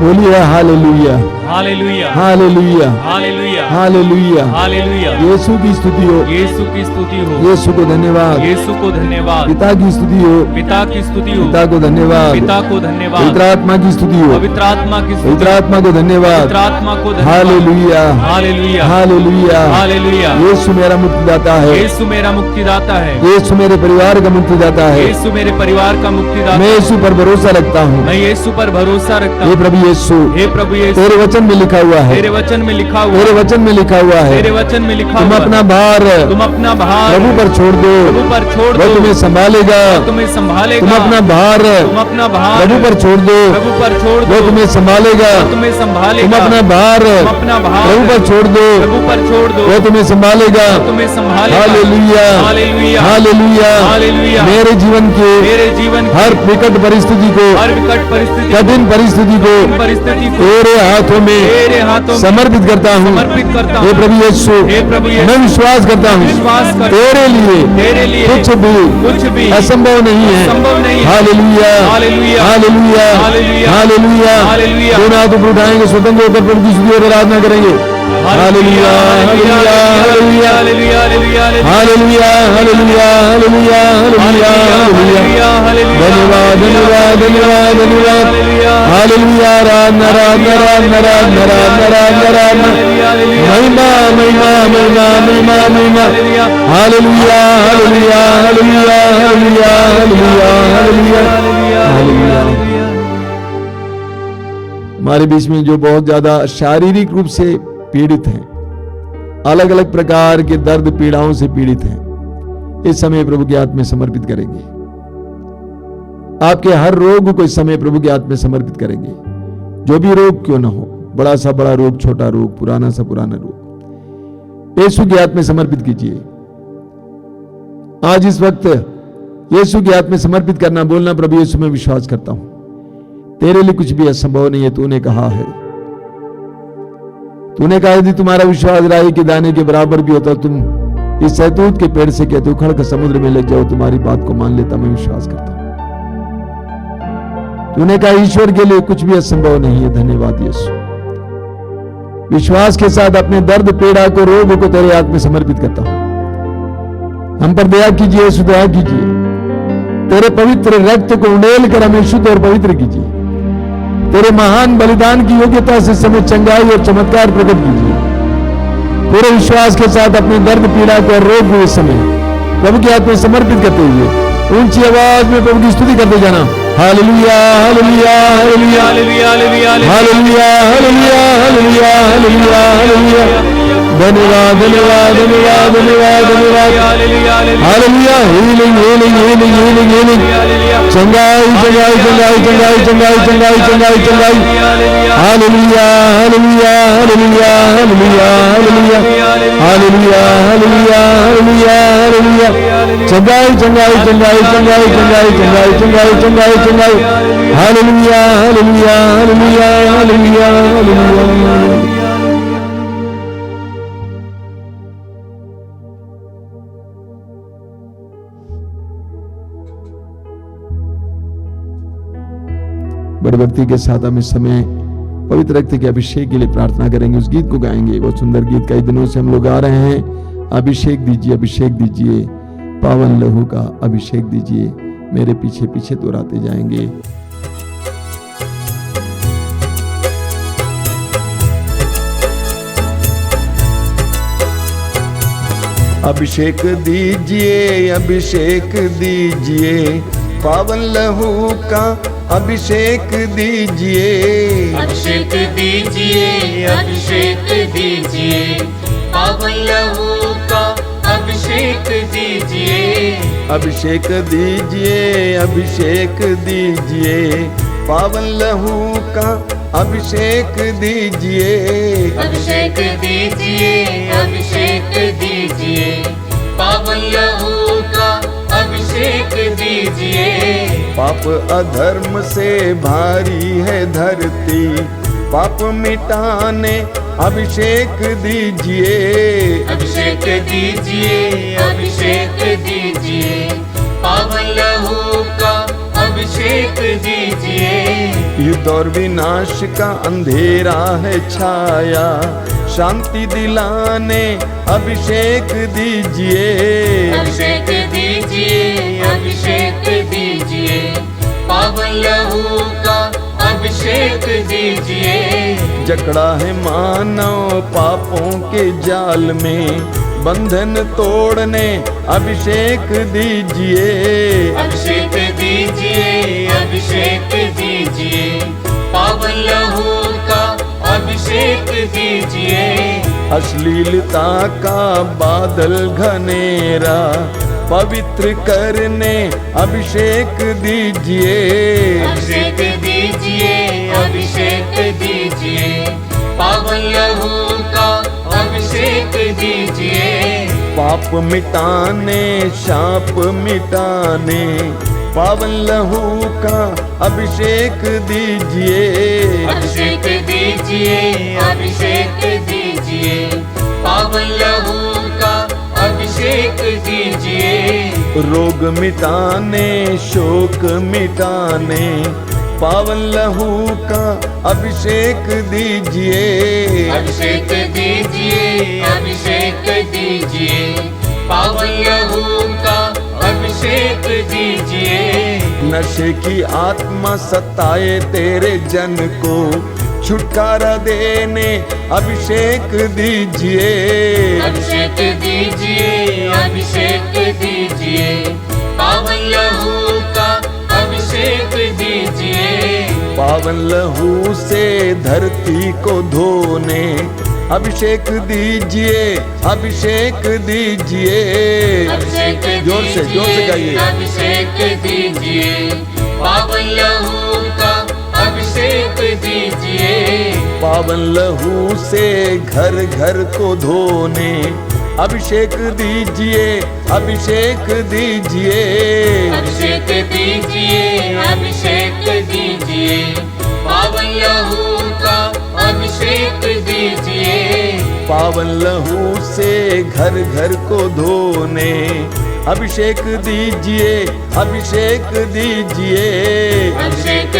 S4: बोलिए hallelujah,
S1: hallelujah,
S4: hallelujah,
S1: hallelujah,
S4: hallelujah,
S1: hallelujah.
S4: यीशु की स्तुति हो,
S1: यीशु की स्तुति हो,
S4: यीशु को धन्यवाद,
S1: यीशु को धन्यवाद।
S4: पिता की स्तुति हो,
S1: पिता की स्तुति हो,
S4: पिता को धन्यवाद,
S1: पिता को धन्यवाद।
S4: पवित्र आत्मा की स्तुति हो,
S1: पवित्र आत्मा की स्तुति,
S4: पवित्र आत्मा को धन्यवाद,
S1: पवित्र आत्मा को धन्यवाद।
S4: Hallelujah,
S1: hallelujah,
S4: hallelujah,
S1: hallelujah.
S4: यीशु मेरा मुक्तिदाता है,
S1: यीशु मेरा मुक्तिदाता है,
S4: यीशु मेरे परिवार का मुक्तिदाता है।
S1: यीशु मेरे परिवार का मुक्तिदाता
S4: मैं
S1: है।
S4: यीशु पर भरोसा रखता हूँ।
S1: मैं यीशु पर भरोसा रखता
S4: हे
S1: हूँ।
S4: प्रभु यीशु,
S1: हे प्रभु यीशु,
S4: तेरे वचन में लिखा हुआ है,
S1: तेरे वचन में लिखा हुआ,
S4: तेरे वचन में लिखा हुआ है,
S1: तेरे वचन में लिखा
S4: तुम
S1: हुआ,
S4: अपना भार
S1: तुम अपना भार
S4: प्रभु पर छोड़ दो,
S1: प्रभु पर छोड़
S4: वो
S1: दो,
S4: तुम्हें संभालेगा।
S1: तुम्हें संभालेगा।
S4: तुम अपना भार
S1: तुम अपना भार
S4: प्रभु पर छोड़ दो,
S1: प्रभु पर छोड़
S4: वो
S1: दो,
S4: तुम्हें संभालेगा।
S1: तुम्हें संभालेगा।
S4: तुम अपना भार
S1: तुम अपना भार
S4: प्रभु पर छोड़ दो,
S1: प्रभु पर छोड़ दो,
S4: वो तुम्हें संभालेगा।
S1: तुम्हें संभालेगा।
S4: Hallelujah,
S1: hallelujah,
S4: hallelujah,
S1: hallelujah.
S4: मेरे जीवन के
S1: मेरे जीवन की
S4: हर विकट परिस्थिति को,
S1: हर विकट परिस्थिति,
S4: कठिन परिस्थिति को
S1: परिस्थिति को
S4: तेरे हाथों में
S1: तेरे हाथों में
S4: समर्पित करता हूँ।
S1: समर्पित करता
S4: हे
S1: हूँ।
S4: प्रभु यीशु,
S1: हे प्रभु यीशु,
S4: मैं विश्वास करता हूँ
S1: विश्वास करता हूँ।
S4: तेरे
S1: तेरे लिए
S4: कुछ भी असंभव नहीं है।
S1: असंभव नहीं है।
S4: Hallelujah,
S1: hallelujah,
S4: hallelujah,
S1: hallelujah,
S4: hallelujah.
S1: Hallelujah.
S4: दोनों हाथ ऊपर उठाएंगे, स्वतंत्र होकर प्रभु की स्तुति और आराधना करेंगे। Hallelujah, hallelujah, hallelujah,
S1: hallelujah, hallelujah,
S4: hallelujah, hallelujah, hallelujah, hallelujah, hallelujah. धन्यवाद, धन्यवाद, धन्यवाद, धन्यवाद। हालेलुया, आराधना, आराधना, आराधना, आराधना, आराधना, आराधना। महिमा, महिमा, महिमा, महिमा, महिमा। Hallelujah, hallelujah, hallelujah, hallelujah, hallelujah, hallelujah, hallelujah. हमारे बीच में जो बहुत ज्यादा शारीरिक रूप से पीड़ित हैं, अलग अलग प्रकार के दर्द पीड़ाओं से पीड़ित हैं, इस समय प्रभु के हाथ में समर्पित करेंगे। आपके हर रोग को इस समय प्रभु के हाथ में समर्पित करेंगे। जो भी रोग क्यों ना हो, बड़ा सा बड़ा रोग, छोटा रोग, पुराना सा पुराना रोग, यीशु के हाथ में समर्पित कीजिए। आज इस वक्त यीशु के हाथ में समर्पित करना, बोलना, प्रभु यीशु में विश्वास करता हूं, तेरे लिए कुछ भी असंभव नहीं है। तूने कहा है, तूने कहा यदि तुम्हारा विश्वास राई के दाने के बराबर भी होता, तुम इस शहतूत के पेड़ से कहते उखड़ कर समुद्र में ले जाओ, तुम्हारी बात को मान लेता। मैं विश्वास करता हूं। तूने कहा ईश्वर के लिए कुछ भी असंभव नहीं है। धन्यवाद यीशु। विश्वास के साथ अपने दर्द पीड़ा को, रोग को तेरे हाथ में समर्पित करता हूं। हम पर दया कीजिए यीशु, दया कीजिए। तेरे पवित्र रक्त को उंडेल कर हमें शुद्ध और पवित्र कीजिए। तेरे महान बलिदान की योग्यता से समय चंगाई और चमत्कार प्रकट कीजिए। पूरे विश्वास के साथ अपने दर्द पीड़ा को और रोग को इस समय प्रभु के हाथ में समर्पित करते हुए ऊंची आवाज में प्रभु की स्तुति करते जाना। Hallelujah, hallelujah, hallelujah,
S1: hallelujah, hallelujah,
S4: hallelujah, hallelujah, hallelujah, hallelujah, hallelujah. धन्यवाद धन्यवाद धन्यवाद धन्यवाद धन्यवाद
S1: hallelujah
S4: hallelujah healing healing healing healing healing चंगाई चंगाई चंगाई चंगाई चंगाई चंगाई चंगाई चंगाई hallelujah hallelujah hallelujah hallelujah hallelujah hallelujah hallelujah hallelujah hallelujah चंगाई चंगाई चंगाई चंगाई चंगाई चंगाई चंगाई चंगाई चंगाई hallelujah hallelujah hallelujah hallelujah hallelujah. बड़ी भक्ति के साथ हम इस समय पवित्र रक्त के अभिषेक के लिए प्रार्थना करेंगे, उस गीत को गाएंगे। बहुत सुंदर गीत कई दिनों से हम लोग गा रहे हैं। अभिषेक दीजिए पावन लहू का अभिषेक दीजिए, मेरे पीछे पीछे दोहराते जाएंगे। अभिषेक दीजिए पावन लहू का अभिषेक दीजिए,
S5: अभिषेक दीजिए पावन लहू का अभिषेक दीजिए,
S4: अभिषेक दीजिए पावन लहू का अभिषेक दीजिए,
S5: अभिषेक दीजिए पावन लहू का अभिषेक दीजिए।
S4: पाप अधर्म से भारी है धरती, पाप मिटाने अभिषेक दीजिए,
S5: अभिषेक दीजिए पावन लहू का अभिषेक दीजिए।
S4: युद्ध और विनाश का अंधेरा है छाया, शांति दिलाने अभिषेक दीजिए,
S5: अभिषेक दीजिए पावन लहू का अभिषेक दीजिए।
S4: जकड़ा है मानव पापों के जाल में, बंधन तोड़ने अभिषेक दीजिए,
S5: अभिषेक दीजिए पावन लहू का अभिषेक दीजिए।
S4: अश्लीलता का बादल घनेरा पवित्र करने अभिषेक दीजिए,
S5: अभिषेक दीजिए पावन लहू का अभिषेक दीजिए।
S4: पाप मिटाने शाप मिटाने पावन लहू का अभिषेक दीजिए,
S5: अभिषेक दीजिए पावन लहू का अभिषेक दीजिए।
S4: रोग मिटाने शोक मिटाने पावन लहू का अभिषेक दीजिए,
S5: अभिषेक दीजिए पावन लहू का अभिषेक दीजिए।
S4: नशे की आत्मा सताए तेरे जन को, छुटकारा देने अभिषेक दीजिए,
S5: अभिषेक दीजिए पावन लहू का अभिषेक दीजिए।
S4: पावन लहू से धरती को धोने अभिषेक दीजिए, अभिषेक दीजिए। जोर से गाइए।
S5: अभिषेक दीजिए पावन लहू का अभिषेक दीजिए।
S4: पावन लहू से घर घर को धोने अभिषेक दीजिए, अभिषेक दीजिए।
S5: अभिषेक दीजिए पावन लहू का अभिषेक दीजिए।
S4: पावन लहू से घर घर को धोने अभिषेक दीजिए, अभिषेक दीजिए।
S5: अभिषेक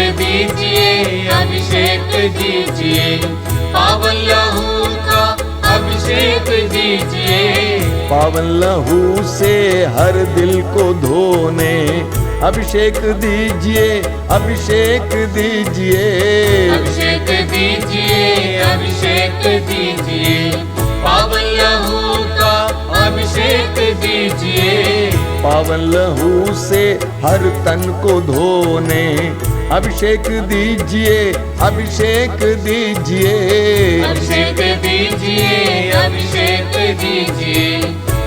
S5: दीजिए पावन लहू का अभिषेक दीजिए।
S4: पावन लहू से हर दिल को धोने अभिषेक दीजिए, अभिषेक दीजिए।
S5: अभिषेक दीजिए पावन लहू का अभिषेक दीजिए।
S4: पावन लहू से हर तन को धोने अभिषेक दीजिए, अभिषेक दीजिए,
S5: अभिषेक दीजिए, अभिषेक दीजिए,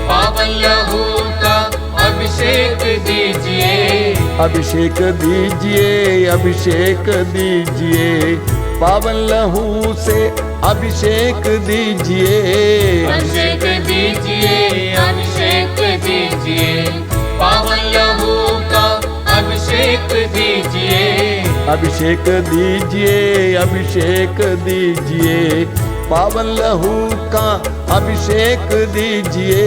S5: पावन लहू का अभिषेक दीजिए,
S4: अभिषेक दीजिए, अभिषेक दीजिए, पावन लहू से अभिषेक दीजिए,
S5: अभिषेक दीजिए, अभिषेक दीजिए, पावन लहू का अभिषेक दीजिए,
S4: अभिषेक दीजिए, अभिषेक दीजिए, पावन लहू का अभिषेक दीजिए,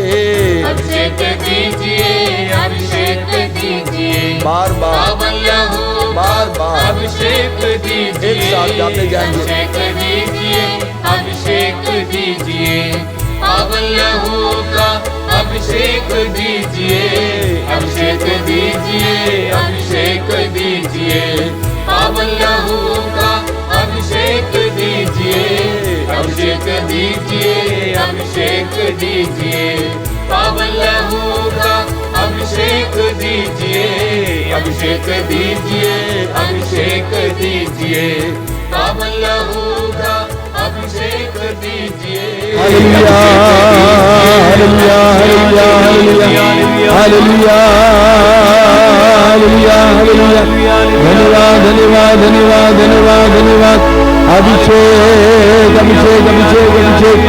S5: अभिषेक दीजिए, अभिषेक दीजिए,
S4: बार बार
S5: पावन लहू
S4: बार बार
S5: अभिषेक दीजिए,
S4: एक साथ गाते जाएंगे।
S5: अभिषेक दीजिए, अभिषेक दीजिए, पावन लहू का अभिषेक दीजिए, अभिषेक दीजिए, अभिषेक दीजिए, पावन लहू का अभिषेक दीजिए, अभिषेक दीजिए, अभिषेक दीजिए, पावन लहू का अभिषेक दीजिए, अभिषेक दीजिए, अभिषेक दीजिए, पावन लहू का अभिषेक दीजिए।
S4: Hallelujah, hallelujah, hallelujah, hallelujah, hallelujah, hallelujah, धन्यवाद, धन्यवाद, धन्यवाद, धन्यवाद, धन्यवाद। अभिषेक, अभिषेक, अभिषेक, अभिषेक,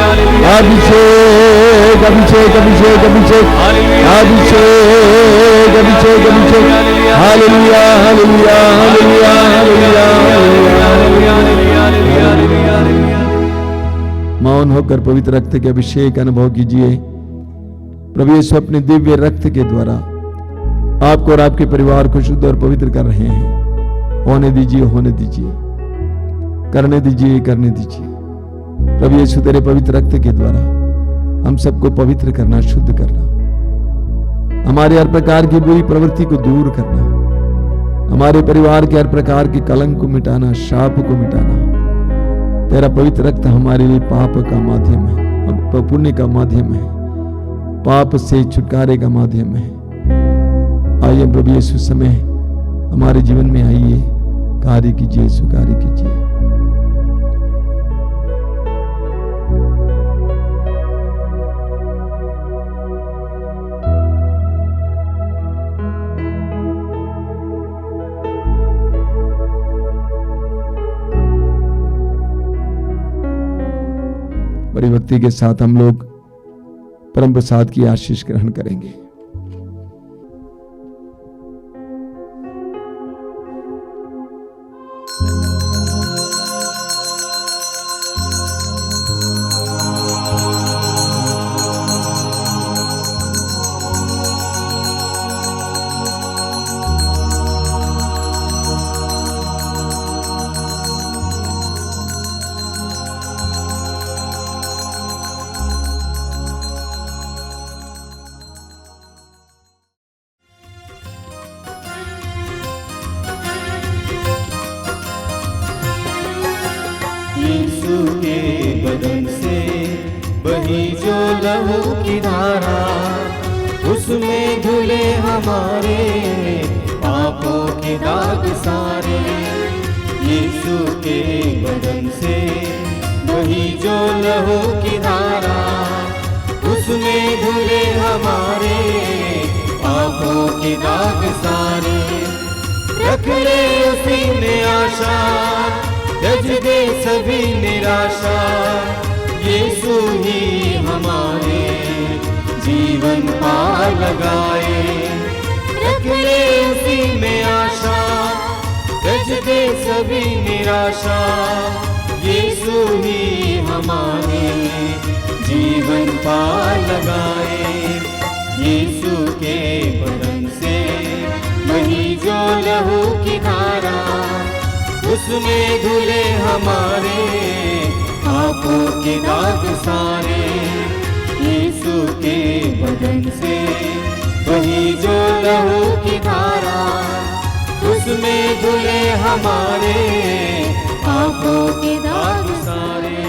S4: अभिषेक, अभिषेक, अभिषेक, अभिषेक, अभिषेक, अभिषेक, अभिषेक, हालेलुया, हालेलुया, हालेलुया, हालेलुया। मौन होकर पवित्र रक्त के अभिषेक का अनुभव कीजिए। प्रभु यीशु अपने दिव्य रक्त के द्वारा आपको और आपके परिवार को शुद्ध और पवित्र कर रहे हैं। होने दीजिए, होने दीजिए, करने दीजिए, करने दीजिए। प्रभु यीशु तेरे पवित्र रक्त के द्वारा हम सबको पवित्र करना, शुद्ध करना, हमारे हर प्रकार की बुरी प्रवृत्ति को दूर करना, हमारे परिवार के हर प्रकार के कलंक को मिटाना, शाप को मिटाना। तेरा पवित्र रक्त हमारे लिए पाप का माध्यम है, पुण्य का माध्यम है, पाप से छुटकारे का माध्यम है। आइए प्रभु यीशु समय हमारे जीवन में आइए, कार्य कीजिए, स्वीकार कीजिए। बड़ी भक्ति के साथ हम लोग परम प्रसाद की आशीष ग्रहण करेंगे।
S2: यीशु के बदन से बही जो लहू की धारा, उसमें धुले हमारे पापों के दाग सारे। यीशु के बदन से बही जो लहू की धारा, उसमें धुले हमारे पापों के दाग सारे। रख ले उसी में आशा, जज दे सभी निराशा। यीशु ही हमारे जीवन पार लगाए। रख ले उसी में आशा, जज दे सभी निराशा। यीशु ही हमारे जीवन पार लगाए। यीशु के बदन से वही जो लहू की धारा, उसमें धुले हमारे पापों के दाग सारे। यीशु के बदन से वही जो लहू की धारा, उसमें धुले हमारे पापों के दाग सारे।